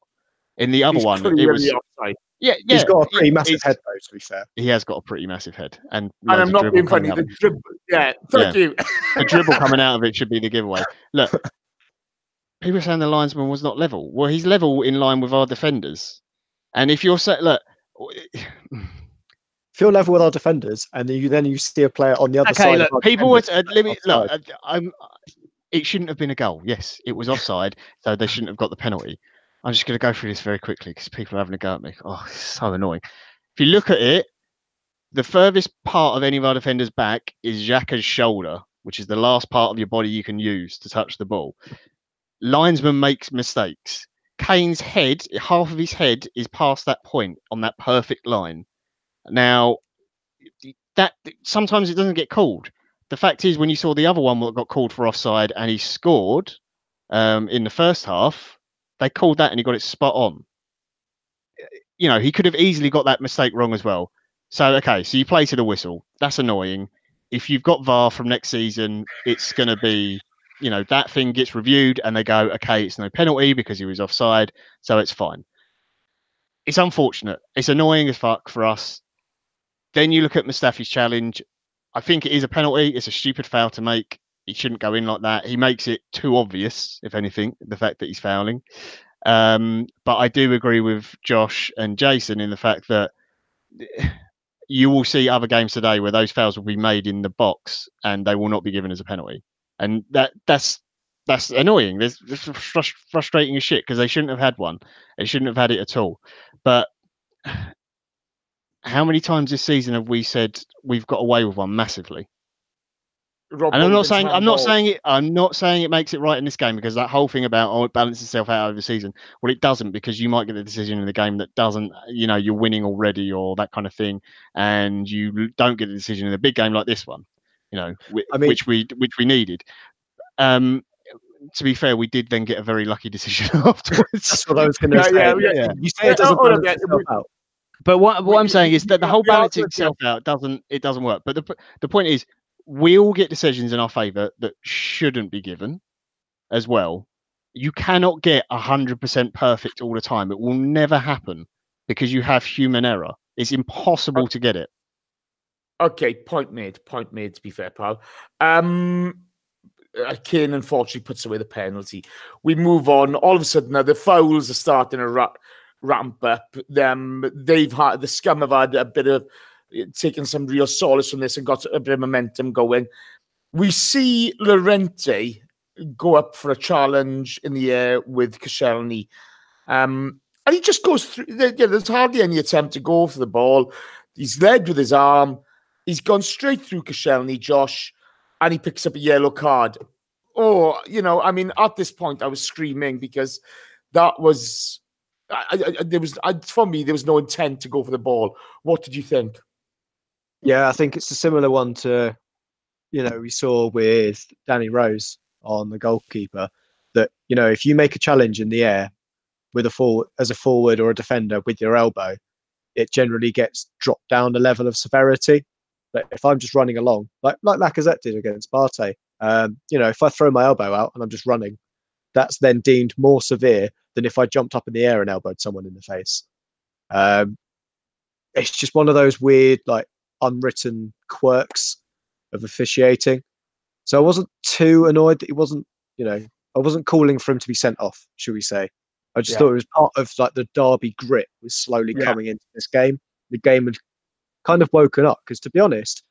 In the other He's one, clearly it was offside. yeah. He's got a pretty massive head, though. To be fair, he has got a pretty massive head, and And I'm loads of not dribble being coming funny. out. The dribble, thank you. The dribble coming out of it should be the giveaway. Look, people are saying the linesman was not level. Well, he's level in line with our defenders. And if you're saying, look, if you're level with our defenders, and then you see a player on the other side. Look, of our people were defenders, it shouldn't have been a goal. Yes, it was offside, so they shouldn't have got the penalty. I'm just going to go through this very quickly because people are having a go at me. Oh, it's so annoying. If you look at it, the furthest part of any of our defenders' back is Xhaka's shoulder, which is the last part of your body you can use to touch the ball. Linesman makes mistakes. Kane's head, half of his head, is past that point on that perfect line. Now, that sometimes it doesn't get called. The fact is, when you saw the other one that got called for offside and he scored in the first half, they called that and he got it spot on. You know, he could have easily got that mistake wrong as well. So, okay, so you play to the whistle. That's annoying. If you've got VAR from next season, it's going to be, you know, that thing gets reviewed and they go, okay, it's no penalty because he was offside, so it's fine. It's unfortunate. It's annoying as fuck for us. Then you look at Mustafi's challenge. I think it is a penalty. It's a stupid foul to make. He shouldn't go in like that. He makes it too obvious, if anything, the fact that he's fouling. But I do agree with Josh and Jason in the fact that you will see other games today where those fouls will be made in the box and they will not be given as a penalty. And that's annoying. There's frustrating as shit because they shouldn't have had one. They shouldn't have had it at all. But how many times this season have we said we've got away with one massively? And I'm not saying it makes it right in this game because that whole thing about it balances itself out over the season. Well, it doesn't because you might get the decision in the game that doesn't, you know, you're winning already or that kind of thing, and you don't get the decision in a big game like this one, you know, which we needed. To be fair, we did then get a very lucky decision afterwards. That's what I was going to say. Yeah. You say it doesn't balance itself out. But what I'm saying is that the whole balancing itself out doesn't work. But the point is, we all get decisions in our favour that shouldn't be given as well. You cannot get 100% perfect all the time. It will never happen because you have human error. It's impossible to get it. Okay, point made, to be fair, pal. Kane unfortunately puts away the penalty. We move on. All of a sudden, now the fouls are starting to ramp up. The Scum have had a bit of taken some real solace from this and got a bit of momentum going. We see Llorente go up for a challenge in the air with Koscielny. And he just goes through. There's hardly any attempt to go for the ball. He's led with his arm. He's gone straight through Koscielny, Josh, and he picks up a yellow card. Oh, you know, I mean, at this point, I was screaming because that was... for me, there was no intent to go for the ball. What did you think? Yeah, I think it's a similar one to, you know, we saw with Danny Rose on the goalkeeper. That, you know, if you make a challenge in the air with as a forward or a defender with your elbow, it generally gets dropped down a level of severity. But if I'm just running along, like Lacazette did against Partey, you know, if I throw my elbow out and I'm just running, that's then deemed more severe than if I jumped up in the air and elbowed someone in the face. It's just one of those weird, like, unwritten quirks of officiating. So I wasn't too annoyed that he wasn't, you know, I wasn't calling for him to be sent off, should we say. I just thought it was part of, like, the derby grit was slowly coming into this game. The game had kind of woken up because, to be honest,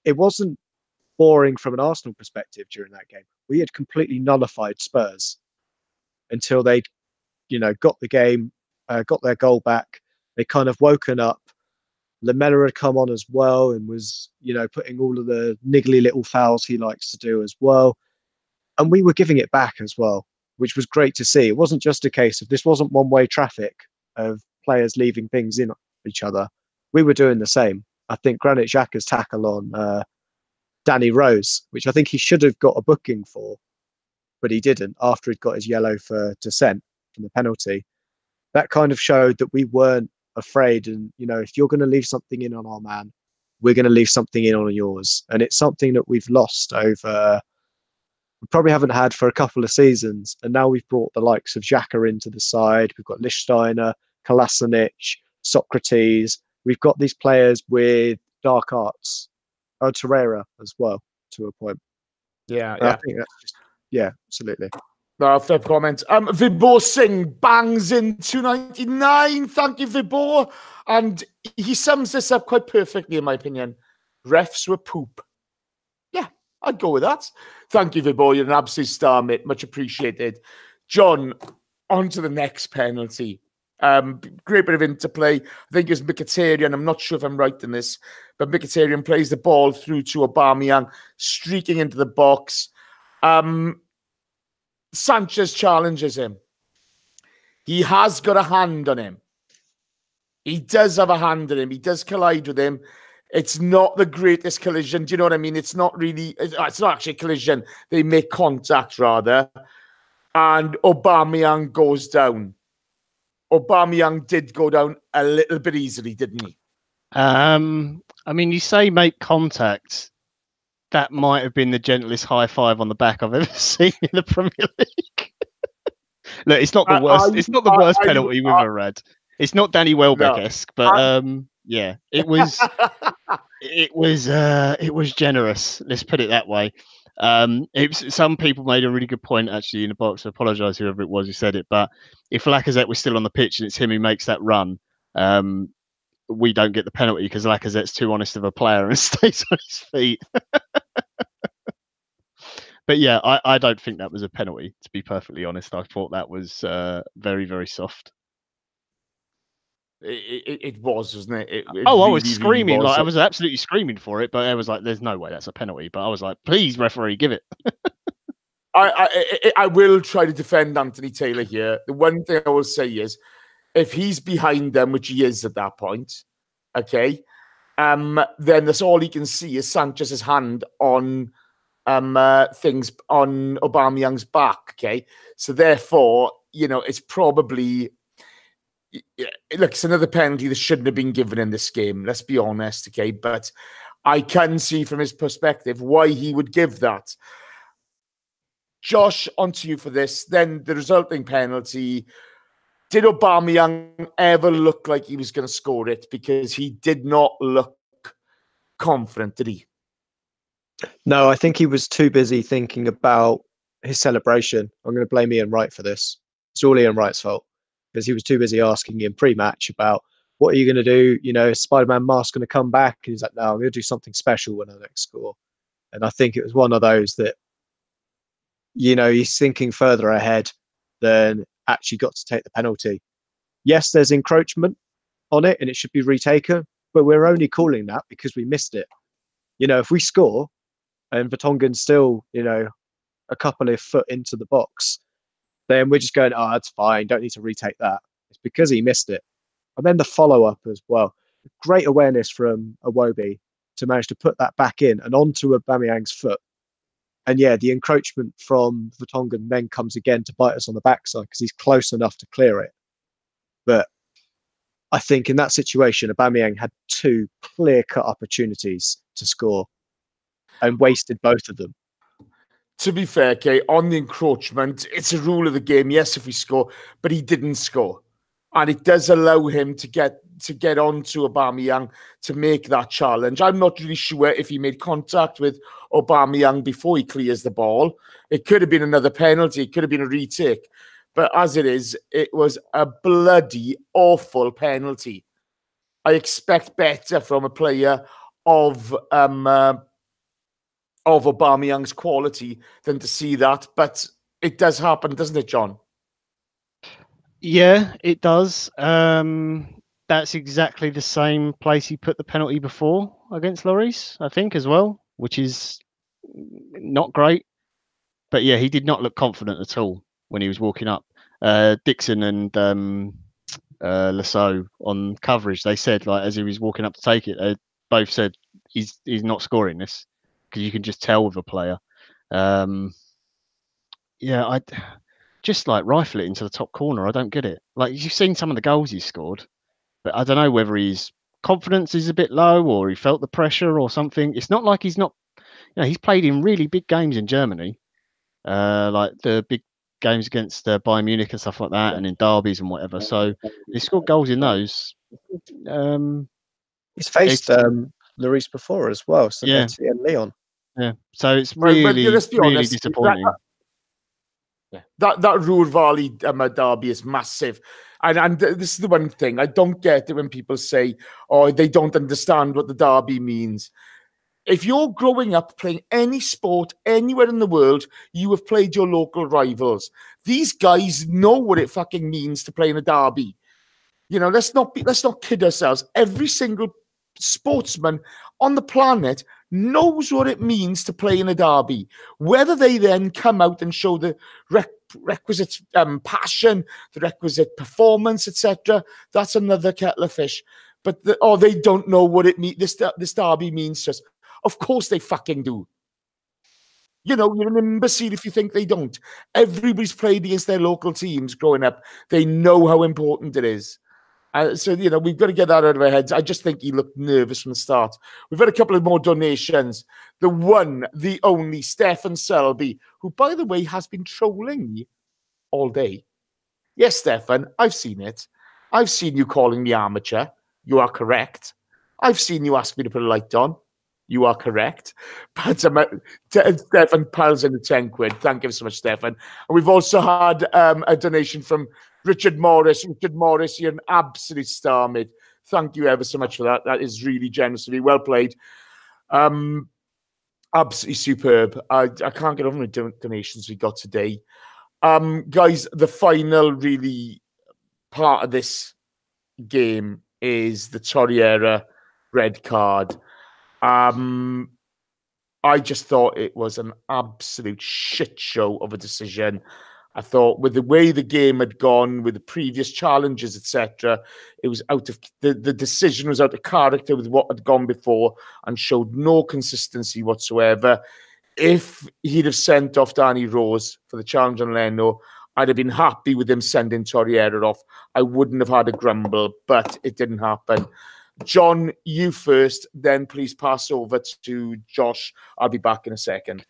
it wasn't boring from an Arsenal perspective during that game. We had completely nullified Spurs until they, you know, got the game, got their goal back. They kind of woken up. Lamela had come on as well and was, you know, putting all of the niggly little fouls he likes to do as well. And we were giving it back as well, which was great to see. It wasn't just a case of, this wasn't one-way traffic of players leaving things in each other. We were doing the same. I think Granit Xhaka's tackle on Danny Rose, which I think he should have got a booking for, but he didn't after he'd got his yellow for dissent from the penalty. That kind of showed that we weren't afraid. And, if you're going to leave something in on our man, we're going to leave something in on yours. And it's something that we've lost over, we probably haven't had for a couple of seasons. And now we've brought the likes of Xhaka into the side. We've got Lichtsteiner, Kolasinac, Socrates. We've got these players with dark arts. Torreira as well, to a point. Yeah. I think that's just, absolutely. No, fair comment. Vibor Singh bangs in 299. Thank you, Vibor. And he sums this up quite perfectly, in my opinion. Refs were poop. Yeah, I'd go with that. Thank you, Vibor. You're an absolute star, mate. Much appreciated. John, on to the next penalty. Great bit of interplay. I think it was Mkhitaryan. I'm not sure if I'm right in this, but Mkhitaryan plays the ball through to Aubameyang, streaking into the box. Sanchez challenges him. He has got a hand on him. He does have a hand on him. He does collide with him. It's not the greatest collision. Do you know what I mean? It's not actually a collision. They make contact, rather. And Aubameyang goes down. Aubameyang did go down a little bit easily, didn't he? You say make contact. That might have been the gentlest high five on the back I've ever seen in the Premier League. Look, it's not the worst. It's not the worst penalty we've ever had. It's not Danny Welbeck-esque, but it was. It was generous. Let's put it that way. Some people made a really good point actually in the box. I apologise whoever it was who said it, but if Lacazette was still on the pitch and it's him who makes that run, we don't get the penalty because Lacazette's too honest of a player and stays on his feet. But yeah, I don't think that was a penalty, to be perfectly honest. I thought that was very, very soft. It was, wasn't it? I was screaming. Really I was absolutely screaming for it, but I was like, there's no way that's a penalty. But I was like, please, referee, give it. I will try to defend Anthony Taylor here. The one thing I will say is, if he's behind them, which he is at that point, okay, then that's all he can see is Sanchez's hand on things on Aubameyang's back, okay? So therefore, it's probably... Look, it's another penalty that shouldn't have been given in this game, let's be honest, okay? But I can see from his perspective why he would give that. Josh, onto you for this. Then the resulting penalty... Did Aubameyang ever look like he was going to score it? Because he did not look confident, did he? No, I think he was too busy thinking about his celebration. I'm going to blame Ian Wright for this. It's all Ian Wright's fault because he was too busy asking him pre-match about what are you going to do? Is Spider-Man mask going to come back? And he's like, no, I'm going to do something special when I next score. And I think it was one of those that, he's thinking further ahead than actually got to take the penalty. Yes, there's encroachment on it and it should be retaken, but we're only calling that because we missed it. If we score and Vertonghen's still, a couple of foot into the box, then we're just going, oh, that's fine, don't need to retake that. It's because he missed it. And then the follow-up as well. Great awareness from Iwobi to manage to put that back in and onto Aubameyang's foot. And yeah, the encroachment from Vertonghen then comes again to bite us on the backside because he's close enough to clear it. But I think in that situation, Aubameyang had two clear-cut opportunities to score and wasted both of them. To be fair, Kay, on the encroachment, it's a rule of the game. Yes, if we score, but he didn't score. And it does allow him to get on to Aubameyang to make that challenge. I'm not really sure if he made contact with Aubameyang before he clears the ball. It could have been another penalty. It could have been a retake. But as it is, it was a bloody awful penalty. I expect better from a player of Aubameyang's quality than to see that. But it does happen, doesn't it, John? Yeah, it does. That's exactly the same place he put the penalty before against Lloris, I think, as well, which is not great. But yeah, he did not look confident at all when he was walking up. Dixon and Lasso on coverage, they said, like, as he was walking up to take it, both said he's not scoring this because you can just tell with a player. Yeah, I just like rifle it into the top corner. I don't get it. Like you've seen some of the goals he's scored, but I don't know whether his confidence is a bit low or he felt the pressure or something. It's not like he's not. You know, he's played in really big games in Germany, like the big games against Bayern Munich and stuff like that, and in derbies and whatever. So he scored goals in those. He's faced Lloris before as well, Sanetti and Leon. Yeah, so it's But really, let's be really honest, disappointing. That Ruhr Valley derby is massive. And this is the one thing, I don't get it when people say, oh, they don't understand what the derby means. If you're growing up playing any sport anywhere in the world, you have played your local rivals. These guys know what it fucking means to play in a derby. You know, let's not kid ourselves. Every single sportsman on the planet knows what it means to play in a derby. Whether they then come out and show the requisite passion, the requisite performance, etc., that's another kettle of fish. But they don't know what it means. This derby means to us. Of course they fucking do. You know, you're an imbecile if you think they don't. Everybody's played against their local teams growing up. They know how important it is. So, you know, we've got to get that out of our heads. I just think he looked nervous from the start. We've had a couple of more donations. The one, the only, Stefan Selby, who, by the way, has been trolling me all day. Yes, Stefan, I've seen it. I've seen you calling me amateur. You are correct. I've seen you ask me to put a light on. You are correct. But Stefan piles in the 10 quid. Thank you so much, Stefan. And we've also had a donation from Richard Morris. Richard Morris, you're an absolute star, mate. Thank you ever so much for that. That is really generous of you. Well played. Absolutely superb. I can't get over the donations we got today. Guys, the final really part of this game is the Torreira red card. I just thought it was an absolute shit show of a decision. I thought with the way the game had gone, with the previous challenges, etc., it was out of the decision was out of character with what had gone before and showed no consistency whatsoever. If he'd have sent off Danny Rose for the challenge on Leno, I'd have been happy with him sending Torreira off. I wouldn't have had a grumble, but it didn't happen. John, you first, then please pass over to Josh. I'll be back in a second.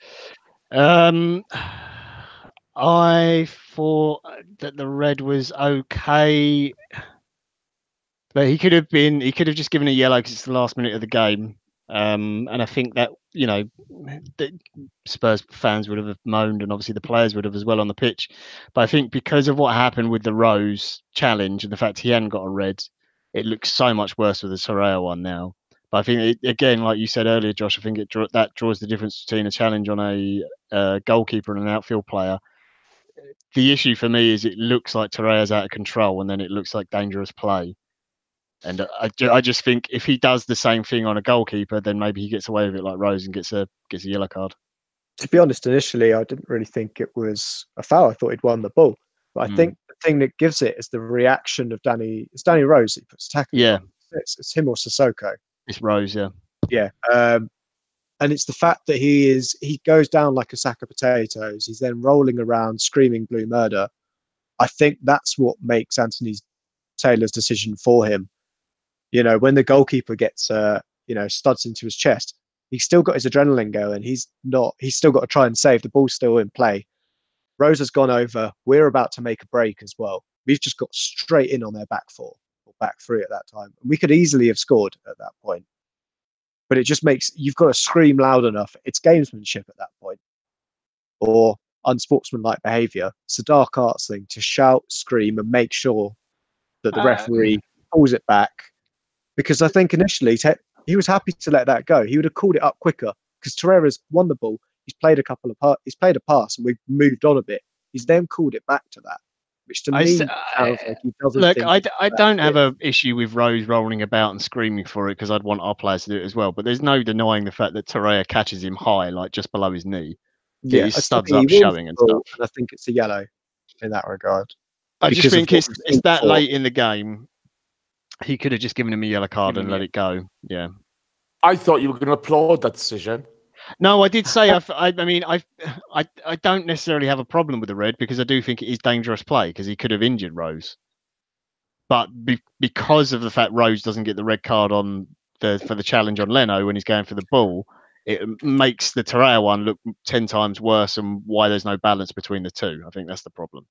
I thought that the red was okay, but he could have just given a yellow because it's the last minute of the game. And I think that, you know, the Spurs fans would have moaned, and obviously the players would have as well on the pitch. But I think because of what happened with the Rose challenge and the fact he hadn't got a red, it looks so much worse with the Torreira one now. But I think, again, like you said earlier, Josh, I think that draws the difference between a challenge on a goalkeeper and an outfield player. The issue for me is it looks like Torreira's out of control, and then it looks like dangerous play. And I just think if he does the same thing on a goalkeeper, then maybe he gets away with it like Rose and gets a yellow card. To be honest, initially I didn't really think it was a foul. I thought he'd won the ball. But I think the thing that gives it is the reaction of Danny. It's Danny Rose. He puts tackle. Yeah. It's him or Sissoko. It's Rose, yeah. Yeah. And it's the fact that he goes down like a sack of potatoes. He's then rolling around screaming blue murder. I think that's what makes Anthony Taylor's decision for him. You know, when the goalkeeper gets studs into his chest, he's still got his adrenaline going. He's still got to try and save. The ball's still in play. Rose has gone over. We're about to make a break as well. We've just got straight in on their back four or back three at that time. We could easily have scored at that point. But it just makes you've got to scream loud enough. It's gamesmanship at that point, or unsportsmanlike behaviour. It's a dark arts thing to shout, scream, and make sure that the referee pulls it back. Because I think initially he was happy to let that go. He would have called it up quicker because Torreira's won the ball. He's played a pass, and we've moved on a bit. He's then called it back to that, which to me sounds like he doesn't. Look, I don't have an issue with Rose rolling about and screaming for it because I'd want our players to do it as well. But there's no denying the fact that Torreira catches him high, like just below his knee. Yeah, his studs up showing and stuff. And I think it's a yellow in that regard. I just think it's that late in the game. He could have just given him a yellow card and let it go. Yeah. I thought you were going to applaud that decision. No, I did say. I mean, I don't necessarily have a problem with the red because I do think it is dangerous play because he could have injured Rose. But because of the fact Rose doesn't get the red card on for the challenge on Leno when he's going for the ball, it makes the Torreira one look 10 times worse, and why there's no balance between the two. I think that's the problem.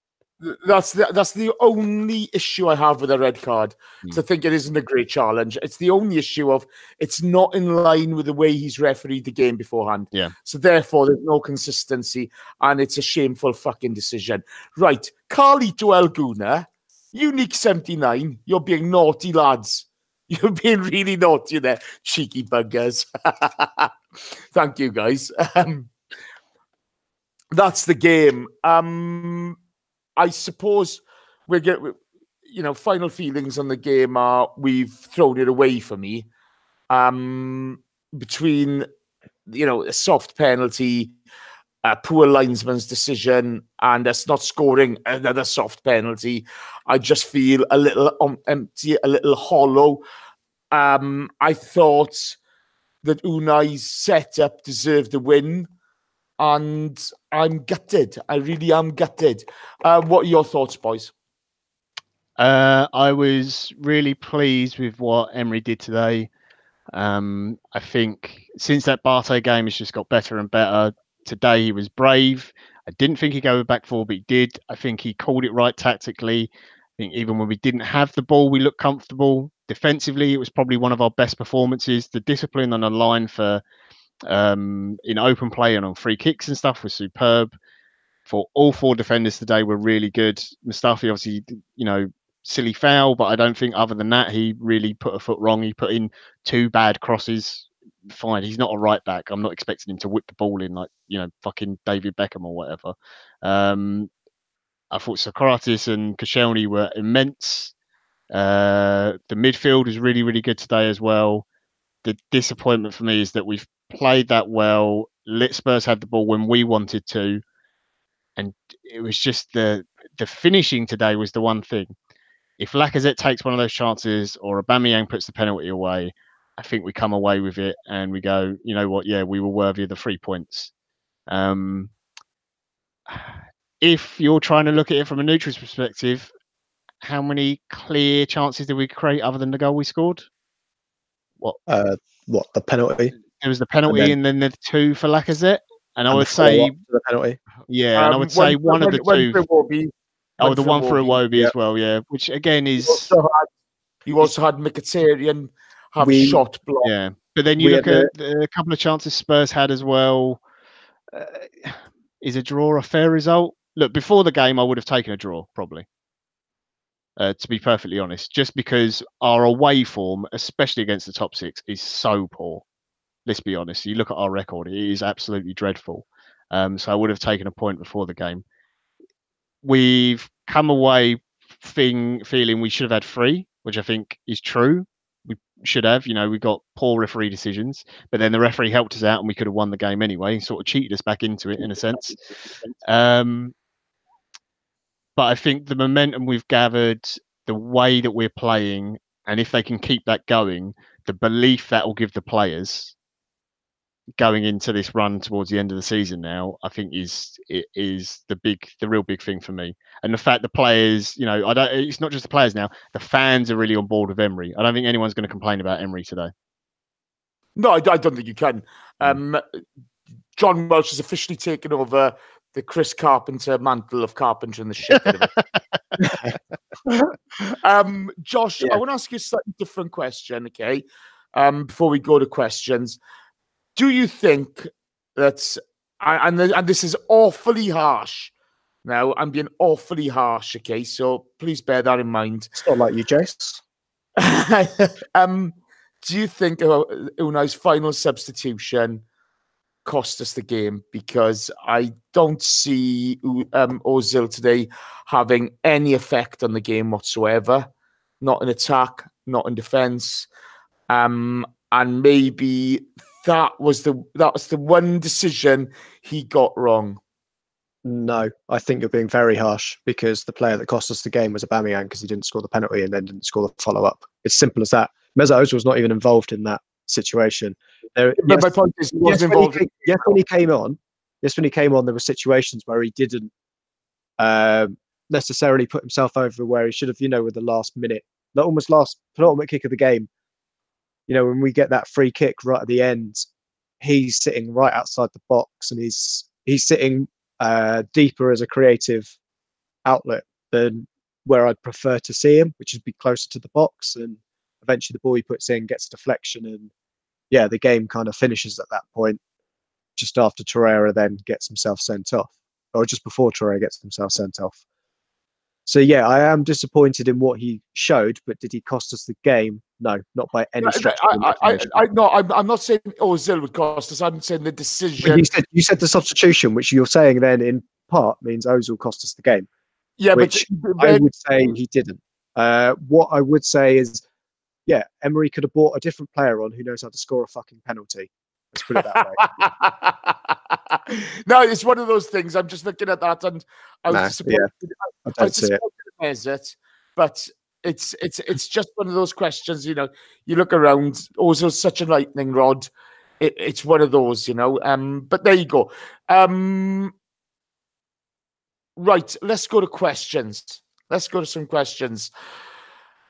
That's the only issue I have with a red card. So I think it isn't a great challenge. It's the only issue of it's not in line with the way he's refereed the game beforehand. Yeah. So therefore, there's no consistency, and it's a shameful fucking decision. Right, Carlito Alguna, Unique 79. You're being naughty, lads. You're being really naughty there, cheeky buggers. Thank you, guys. That's the game. I suppose we're getting, final feelings on the game are we've thrown it away for me. Between, a soft penalty, a poor linesman's decision, and us not scoring another soft penalty, I just feel a little empty, a little hollow. I thought that Unai's setup deserved a win. And I'm gutted. I really am gutted. What are your thoughts, boys? I was really pleased with what Emery did today. I think since that Barto game, it's just got better and better. Today, he was brave. I didn't think he'd go back four, but he did. I think he called it right tactically. I think even when we didn't have the ball, we looked comfortable. Defensively, it was probably one of our best performances. The discipline on the line for in open play and on free kicks and stuff was superb. For all four defenders today were really good. Mustafi, obviously, silly foul, but I don't think other than that he really put a foot wrong. He put in 2 bad crosses. Fine, he's not a right back. I'm not expecting him to whip the ball in like fucking David Beckham or whatever. I thought Socrates and Koscielny were immense. The midfield was really, really good today as well. The disappointment for me is that we've played that well. Spurs had the ball when we wanted to, and it was just the finishing today was the one thing. If Lacazette takes one of those chances or Aubameyang puts the penalty away, I think we come away with it and we go, you know what? Yeah, we were worthy of the 3 points. If you're trying to look at it from a neutral's perspective, how many clear chances did we create other than the goal we scored? What the penalty? It was the penalty and then the 2 for Lacazette. And I would say the penalty. Yeah, and I would say one of the 2. The one for Iwobi as well, yeah. Which again is you also had Mkhitaryan have shot block. Yeah. But then you look at a couple of chances Spurs had as well. Is a draw a fair result? Look, before the game I would have taken a draw, probably. To be perfectly honest, just because our away form, especially against the top 6, is so poor. Let's be honest. You look at our record; it is absolutely dreadful. So I would have taken a point before the game. We've come away feeling we should have had 3, which I think is true. We should have. We got poor referee decisions, but then the referee helped us out, and we could have won the game anyway. He sort of cheated us back into it in a sense. But I think the momentum we've gathered, the way that we're playing, and if they can keep that going, the belief that will give the players going into this run towards the end of the season now, I think is the real big thing for me. And the fact the players, it's not just the players now, the fans are really on board with Emery. I don't think anyone's going to complain about Emery today. No, I don't think you can. John Welsh has officially taken over the Chris Carpenter mantle of carpenter in the shit out of it. Josh, I want to ask you a slightly different question, okay? Before we go to questions. Do you think that, and this is awfully harsh, now I'm being awfully harsh, okay? So please bear that in mind. It's not like you, Jace. Do you think Unai's final substitution cost us the game? Because I don't see Ozil today having any effect on the game whatsoever. Not in attack, not in defence. And maybe that was the one decision he got wrong. No, I think you're being very harsh because the player that cost us the game was Aubameyang because he didn't score the penalty and then didn't score the follow-up. It's simple as that. Mesut Ozil was not even involved in that situation. But my point is, he wasn't involved. When he came on, there were situations where he didn't necessarily put himself over where he should have. With the last minute, the almost last penultimate kick of the game. When we get that free kick right at the end, he's sitting right outside the box, and he's sitting deeper as a creative outlet than where I'd prefer to see him, which would be closer to the box. And eventually the ball he puts in gets a deflection, and the game kind of finishes at that point, just after Torreira then gets himself sent off, or just before Torreira gets himself sent off. So I am disappointed in what he showed, but did he cost us the game? No, not by any stretch. No, I'm not saying Ozil would cost us. I'm saying the decision. You said the substitution, which you're saying then in part means Ozil cost us the game. Yeah, which I would say he didn't. What I would say is, Emery could have brought a different player on who knows how to score a fucking penalty. Let's put it that way. No, it's one of those things. I'm just looking at that, and I was disappointed. I don't see it. But it's just one of those questions. You look around. Ozil's such a lightning rod. It's one of those. But there you go. Right, let's go to questions. Let's go to some questions.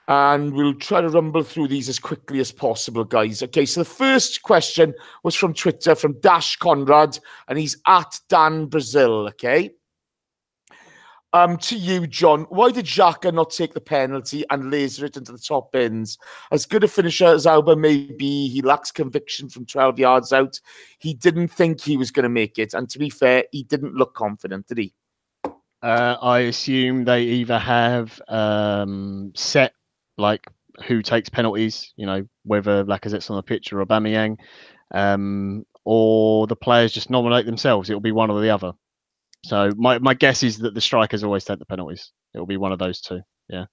And we'll try to rumble through these as quickly as possible, guys. Okay, so the first question was from Twitter, from Dash Conrad, and he's at Dan Brazil, okay? To you, John, why did Xhaka not take the penalty and laser it into the top bins? As good a finisher as Alba may be, he lacks conviction from 12 yards out. He didn't think he was going to make it. And to be fair, he didn't look confident, did he? I assume they either have set who takes penalties, whether Lacazette's on the pitch or Aubameyang, or the players just nominate themselves. It'll be one or the other. So my guess is that the strikers always take the penalties. It'll be one of those two. Yeah.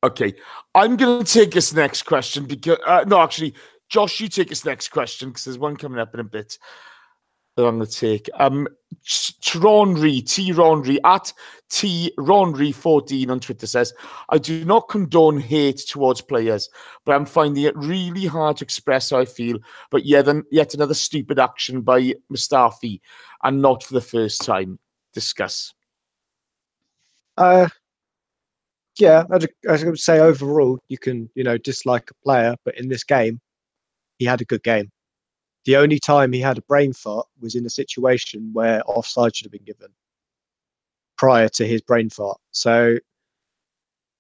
Okay, I'm going to take this next question because Josh, you take this next question because there's one coming up in a bit that I'm going to take. Ronry at Ronry14 on Twitter says, I do not condone hate towards players, but I'm finding it really hard to express how I feel. But yet another stupid action by Mustafi, and not for the first time. Discuss. I would say overall you can dislike a player, but in this game he had a good game. The only time he had a brain fart was in a situation where offside should have been given prior to his brain fart. So,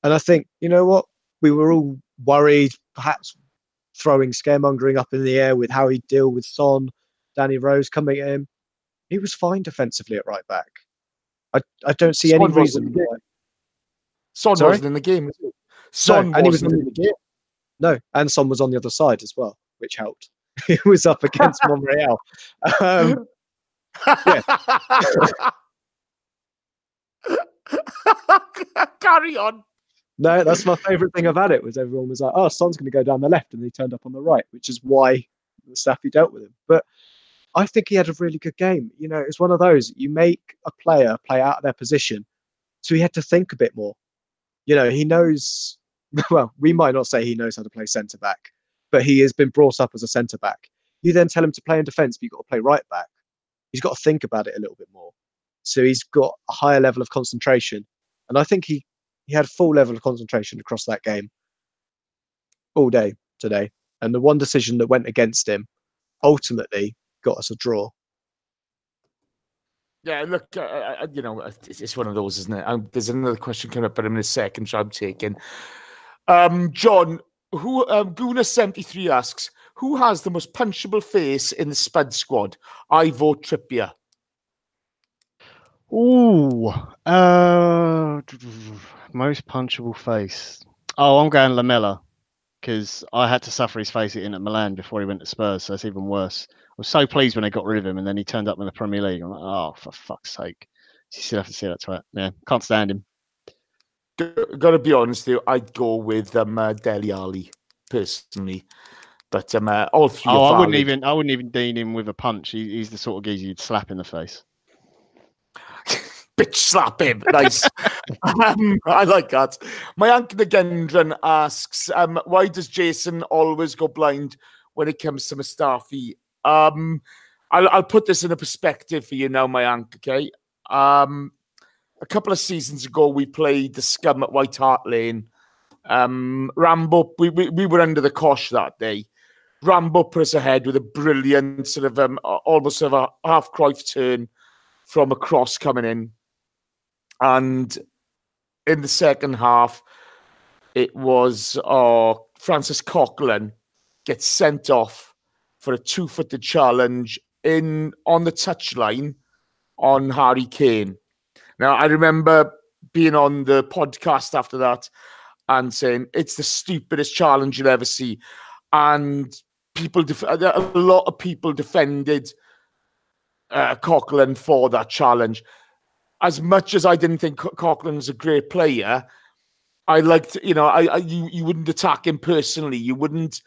and I think, we were all worried, perhaps throwing scaremongering up in the air with how he'd deal with Son, Danny Rose coming at him. He was fine defensively at right back. I don't see any reason why. Son wasn't in the game, was he? Son wasn't in the game. No, and Son was on the other side as well, which helped. He was up against Monreal. Carry on. No, that's my favourite thing about it, was everyone was like, oh, Son's going to go down the left, and he turned up on the right, which is why Mustafi dealt with him. But I think he had a really good game. It's one of those, you make a player play out of their position, so he had to think a bit more. He knows, well, we might not say he knows how to play centre-back, but he has been brought up as a centre-back. You then tell him to play in defence, but you've got to play right-back. He's got to think about it a little bit more. So he's got a higher level of concentration. And I think he had a full level of concentration across that game all day today. And the one decision that went against him ultimately got us a draw. Yeah, look, it's one of those, isn't it? There's another question coming up, but in a second, so I'm taking. John, Guna73 asks, who has the most punchable face in the Spud squad? I vote Trippier. Ooh, most punchable face. Oh, I'm going Lamella, because I had to suffer his face in at Milan before he went to Spurs, so it's even worse. I was so pleased when they got rid of him, and then he turned up in the Premier League. I'm like, oh, for fuck's sake. You still have to see that twat. Yeah, can't stand him. Got to be honest with you, I'd go with Dele Alli personally, but all three. I wouldn't even dean him with a punch. He's the sort of geezer you'd slap in the face. Bitch, slap him. Nice. I like that. My Uncle Gendron asks, why does Jason always go blind when it comes to Mustafi. I'll put this in a perspective for you now, my Ank, okay? A couple of seasons ago, we played the scum at White Hart Lane. Rambo, we were under the cosh that day. Rambo put us ahead with a brilliant sort of almost sort of a half Cruyff turn from a cross coming in. And in the second half, it was Francis Coughlin gets sent off for a 2-footed challenge on the touchline on Harry Kane. Now, I remember being on the podcast after that and saying, it's the stupidest challenge you'll ever see. And a lot of people defended Coughlin for that challenge. As much as I didn't think Coughlin was a great player, I liked, you wouldn't attack him personally. You wouldn't,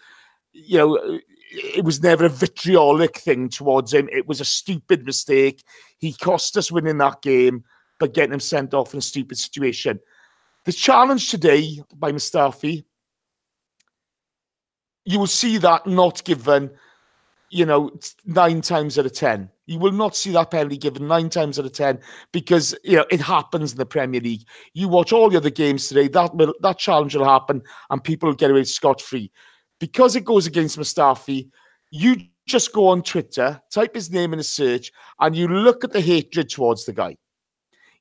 it was never a vitriolic thing towards him. It was a stupid mistake. He cost us winning that game by getting him sent off in a stupid situation. The challenge today by Mustafi, you will see that not given, 9 times out of 10. You will not see that penalty given 9 times out of 10 because, it happens in the Premier League. You watch all the other games today, that challenge will happen and people will get away scot-free. Because it goes against Mustafi, you just go on Twitter, type his name in a search, and you look at the hatred towards the guy.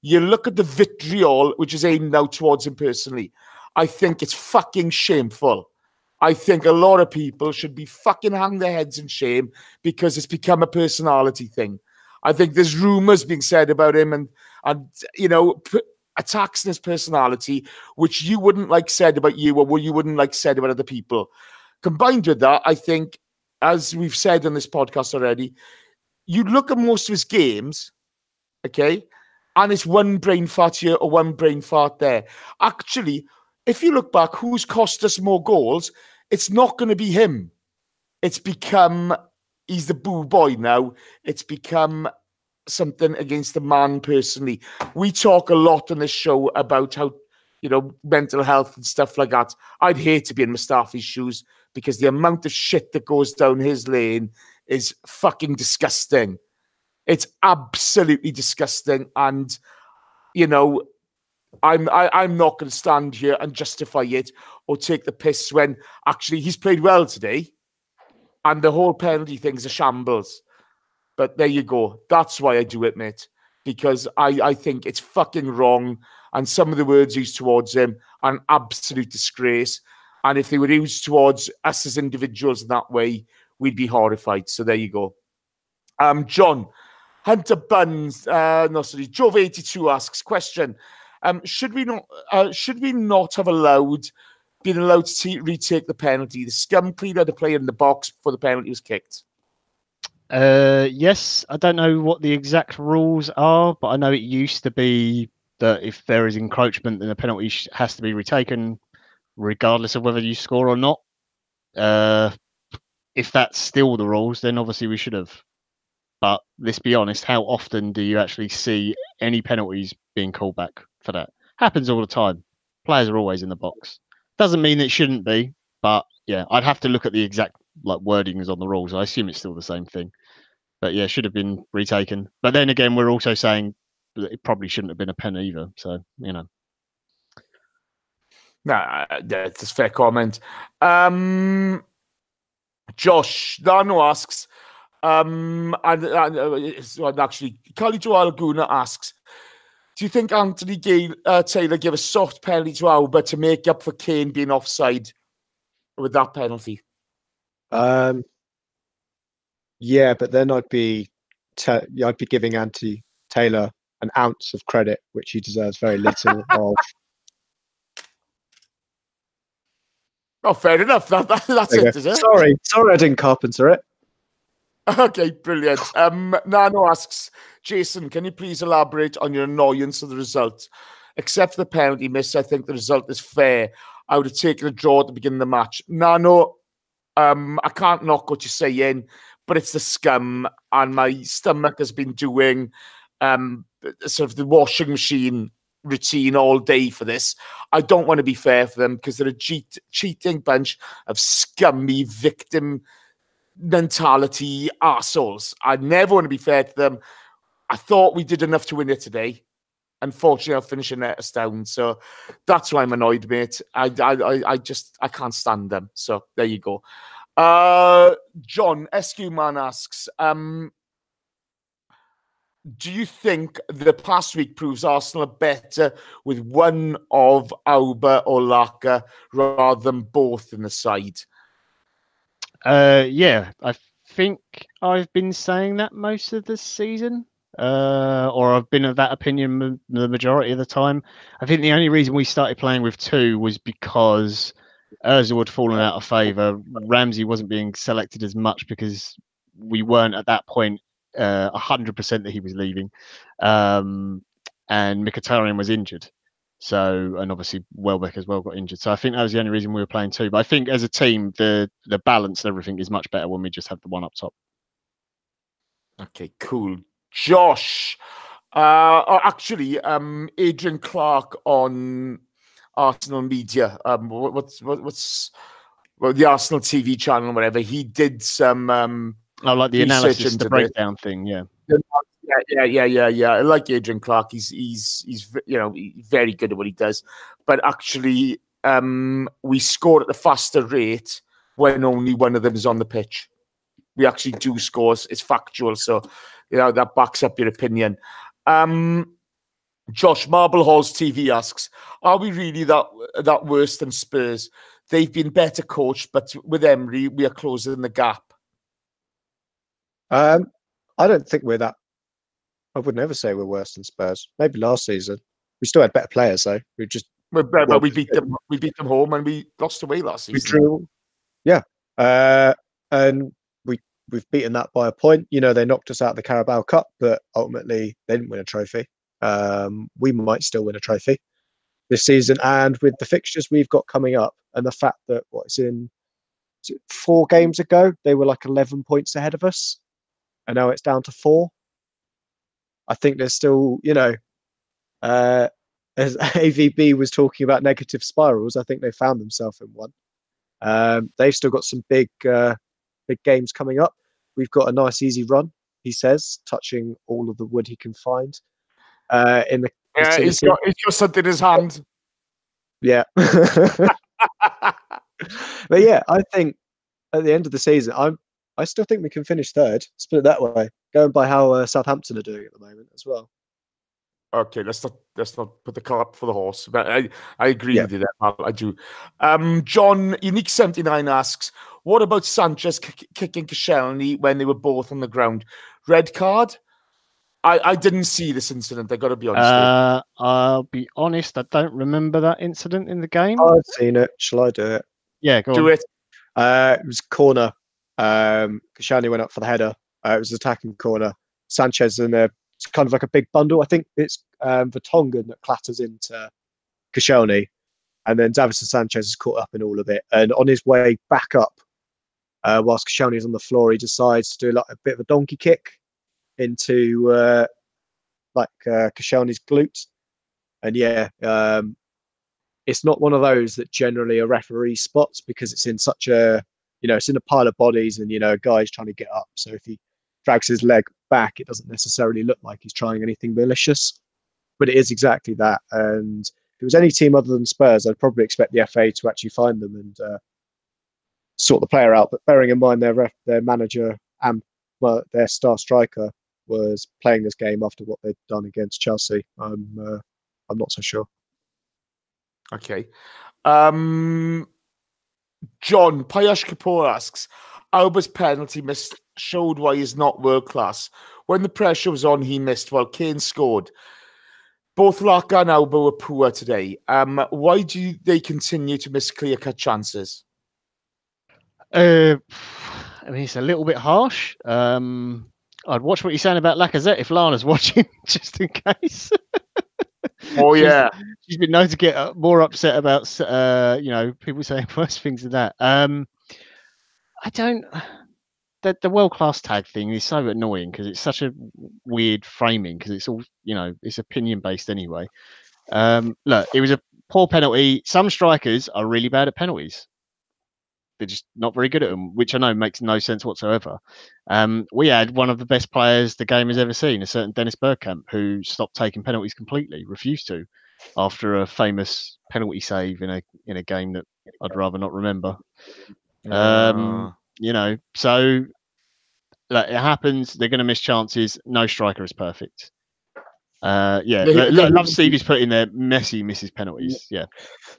You look at the vitriol, which is aimed now towards him personally. I think it's fucking shameful. I think a lot of people should be fucking hang their heads in shame because it's become a personality thing. I think there's rumours being said about him and attacks in his personality, which you wouldn't like said about you or you wouldn't like said about other people. Combined with that, I think, as we've said on this podcast already, you look at most of his games, okay, and it's one brain fart here or one brain fart there. Actually, if you look back, who's cost us more goals? It's not going to be him. He's the boo boy now. It's become something against the man personally. We talk a lot on this show about how, mental health and stuff like that. I'd hate to be in Mustafi's shoes because the amount of shit that goes down his lane is fucking disgusting. It's absolutely disgusting. And, I'm not going to stand here and justify it or take the piss when actually he's played well today and the whole penalty thing's a shambles. But there you go. That's why I do it, mate. Because I think it's fucking wrong and some of the words used towards him are an absolute disgrace. And if they were used towards us as individuals in that way, we'd be horrified. So there you go. John, Hunter Buns, Jove82 asks, question, should we not have been allowed to retake the penalty? The scum cleared out the player in the box before the penalty was kicked. Yes, I don't know what the exact rules are, but I know it used to be that if there is encroachment, then the penalty has to be retaken, regardless of whether you score or not. If that's still the rules, then obviously we should have. But let's be honest, how often do you actually see any penalties being called back for that? Happens all the time. Players are always in the box. Doesn't mean it shouldn't be, but yeah, I'd have to look at the exact wordings on the rules. I assume it's still the same thing. But yeah, should have been retaken. But then again, we're also saying that it probably shouldn't have been a pen either. So, Nah, that's a fair comment. Josh Dano asks, and actually, Khalid Alguna asks, do you think Anthony Taylor gave a soft penalty to Auba to make up for Kane being offside with that penalty? Yeah, but then I'd be giving Anthony Taylor an ounce of credit, which he deserves very little of. Oh, fair enough. That's it, is it? Sorry, I didn't carpenter it. Okay, brilliant. Nano asks, Jason, can you please elaborate on your annoyance of the result? Except for the penalty miss, I think the result is fair. I would have taken a draw at the beginning of the match. Nano, I can't knock what you're saying, but it's the scum, and my stomach has been doing sort of the washing machine routine all day for this. I don't want to be fair for them because they're a cheating bunch of scummy victim mentality arseholes. I never want to be fair to them. I thought we did enough to win it today. Unfortunately, I'll finish and let us down. So that's why I'm annoyed, mate. I can't stand them. So there you go. John, SQ Man asks, do you think the past week proves Arsenal are better with one of Auba or Laka rather than both in the side? Yeah, I think I've been saying that most of the season, or I've been of that opinion the majority of the time. I think the only reason we started playing with two was because Ozil had fallen out of favour. Ramsey wasn't being selected as much because we weren't at that point 100% that he was leaving, and Mkhitaryan was injured. So, and obviously Welbeck as well got injured. So I think that was the only reason we were playing two. But I think as a team, the balance and everything is much better when we just have the one up top. Okay, cool. Josh, actually, Adrian Clark on Arsenal Media. What's the Arsenal TV channel, or whatever. He did some like the analysis, the breakdown thing. Yeah. Yeah. I like Adrian Clark. He's very good at what he does. But actually, we scored at a faster rate when only one of them is on the pitch. We actually do scores. It's factual, so that backs up your opinion. Josh, Marble Halls TV asks, are we really that worse than Spurs? They've been better coached, but with Emery, we are closing the gap. I don't think we're that. I would never say we're worse than Spurs. Maybe last season we still had better players, though. We beat them. We beat them home, and we lost away last season. We drew, yeah, and we've beaten that by a point. They knocked us out of the Carabao Cup, but ultimately they didn't win a trophy. We might still win a trophy this season, and with the fixtures we've got coming up, and the fact that is it 4 games ago they were like 11 points ahead of us, and now it's down to 4. I think there's still, as AVB was talking about negative spirals, I think they found themselves in one. They've still got some big games coming up. We've got a nice easy run, he says, touching all of the wood he can find. He's got something in his hand. Yeah. But yeah, I think at the end of the season, I still think we can finish third. Let's put it that way. Going by how Southampton are doing at the moment as well. Okay, let's not put the cart before the horse. But I agree with you there, Mal. I do. John Unique 79 asks, what about Sanchez kicking Koscielny when they were both on the ground? Red card? I didn't see this incident. I got to be honest. I'll be honest. I don't remember that incident in the game. I've seen it. Shall I do it? Yeah, go on. Do it. It was corner. Koscielny went up for the header. It was attacking corner. Sanchez in there. It's kind of like a big bundle. I think it's Vertonghen that clatters into Koscielny, and then Davinson Sanchez is caught up in all of it. And on his way back up, whilst Koscielny is on the floor, he decides to do like a bit of a donkey kick into Koscielny's glute. And yeah, it's not one of those that generally a referee spots because it's in such a it's in a pile of bodies, and a guy's trying to get up. So if he drags his leg back, it doesn't necessarily look like he's trying anything malicious, but it is exactly that. And if it was any team other than Spurs, I'd probably expect the FA to actually find them and sort the player out. But bearing in mind their manager and their star striker was playing this game after what they'd done against Chelsea, I'm not so sure. Okay. John Payash Kapoor asks, Auba's penalty miss showed why he's not world class. When the pressure was on, he missed while Kane scored. Both Laka and Auba were poor today. Why do they continue to miss clear-cut chances? I mean, it's a little bit harsh. I'd watch what you're saying about Lacazette if Lana's watching, just in case. Oh, yeah. She's been known to get more upset about, people saying worse things than that. I don't... The world-class tag thing is so annoying because it's such a weird framing because it's all, it's opinion-based anyway. Look, it was a poor penalty. Some strikers are really bad at penalties. they're just not very good at them, which I know makes no sense whatsoever. We had one of the best players the game has ever seen, a certain Dennis Bergkamp, who stopped taking penalties completely, refused to, after a famous penalty save in a game that I'd rather not remember. You know, so like, it happens. They're going to miss chances. No striker is perfect. Love Stevie's put in there. Messi misses penalties. Yeah.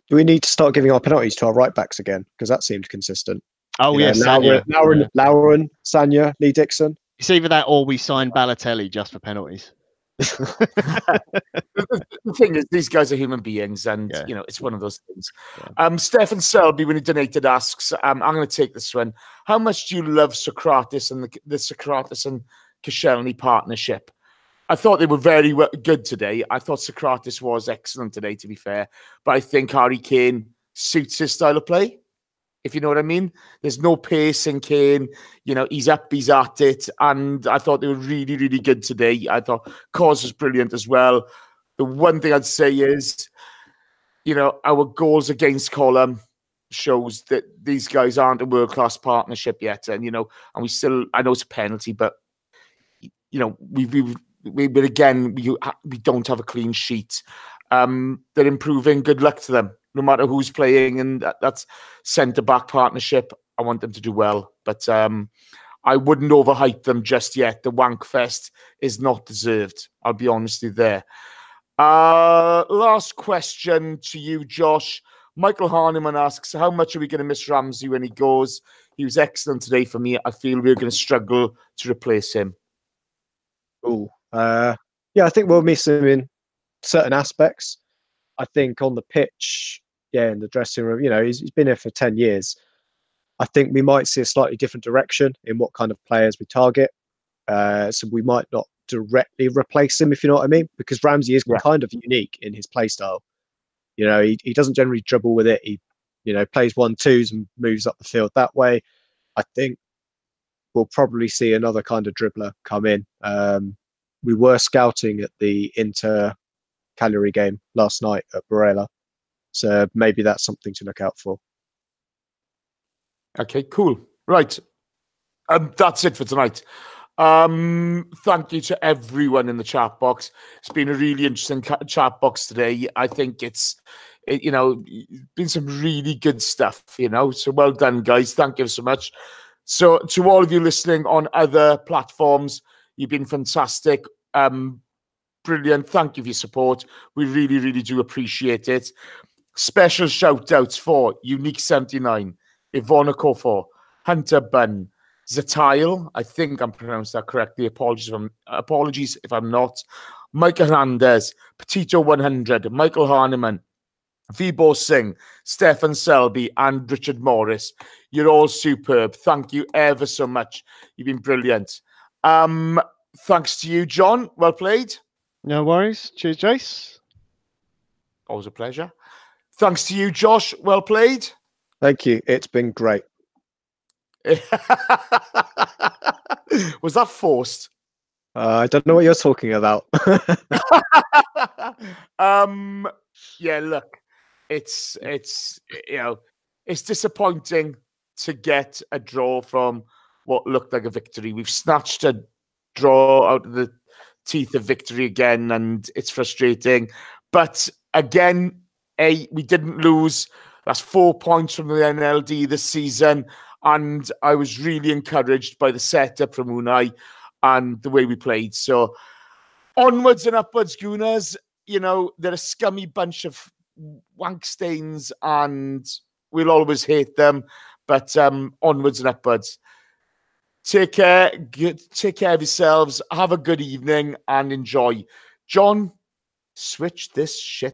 Do we need to start giving our penalties to our right backs again? Because that seemed consistent. Oh, yeah, Sanya. Lauren, Sanya, Lee Dixon. It's either that or we sign Balotelli just for penalties. The thing is, these guys are human beings, and you know, it's one of those things. Stefan Selby, when he donated, asks, I'm going to take this one. How much do you love Socrates and the Socrates and Koscielny partnership? I thought they were very good today. I thought Socrates was excellent today, to be fair. But I think Harry Kane suits his style of play, if you know what I mean. There's no pace in Kane. You know, he's up, he's at it. And I thought they were really, really good today. I thought Cos was brilliant as well. The one thing I'd say is, you know, our goals against column shows that these guys aren't a world-class partnership yet. And, you know, and we still, I know it's a penalty, but, you know, we don't have a clean sheet. They're improving. Good luck to them, no matter who's playing. And that's centre-back partnership. I want them to do well. But I wouldn't overhype them just yet. The wank fest is not deserved. I'll be honest with you there. Last question to you, Josh. Michael Harniman asks, how much are we going to miss Ramsey when he goes? He was excellent today for me. I feel we're going to struggle to replace him. I think we'll miss him in certain aspects. I think on the pitch, in the dressing room, you know, he's been here for 10 years. I think we might see a slightly different direction in what kind of players we target. So we might not directly replace him, if you know what I mean, because Ramsey is kind of unique in his play style. You know, he doesn't generally dribble with it. He, you know, plays 1-2s and moves up the field that way. I think we'll probably see another kind of dribbler come in. We were scouting at the Inter-Cagliari game last night at Barella. So maybe that's something to look out for. Okay, cool. Right. That's it for tonight. Thank you to everyone in the chat box. It's been a really interesting chat box today. I think it's been some really good stuff, you know. So well done, guys. Thank you so much. So to all of you listening on other platforms, you've been fantastic. Brilliant. Thank you for your support. We really, really do appreciate it. Special shout outs for Unique 79, Ivona Kofo, Hunter Bunn, Zatile, I think I'm pronounced that correctly. Apologies if I'm not. Mike Hernandez, Petito 100, Michael Harniman, Vibo Singh, Stefan Selby, and Richard Morris. You're all superb. Thank you ever so much. You've been brilliant. Thanks to you, John. Well played. No worries. Cheers, Jace. Always a pleasure. Thanks to you, Josh. Well played. Thank you. It's been great. Was that forced? I don't know what you're talking about. Yeah, look, it's you know, it's disappointing to get a draw from what looked like a victory. We've snatched a draw out of the teeth of victory again, and it's frustrating. But again, we didn't lose. That's 4 points from the NLD this season. And I was really encouraged by the setup from Unai and the way we played. So onwards and upwards, Gooners. You know, they're a scummy bunch of wank stains and we'll always hate them. But onwards and upwards. Take care. Take care of yourselves. Have a good evening and enjoy. John, switch this shit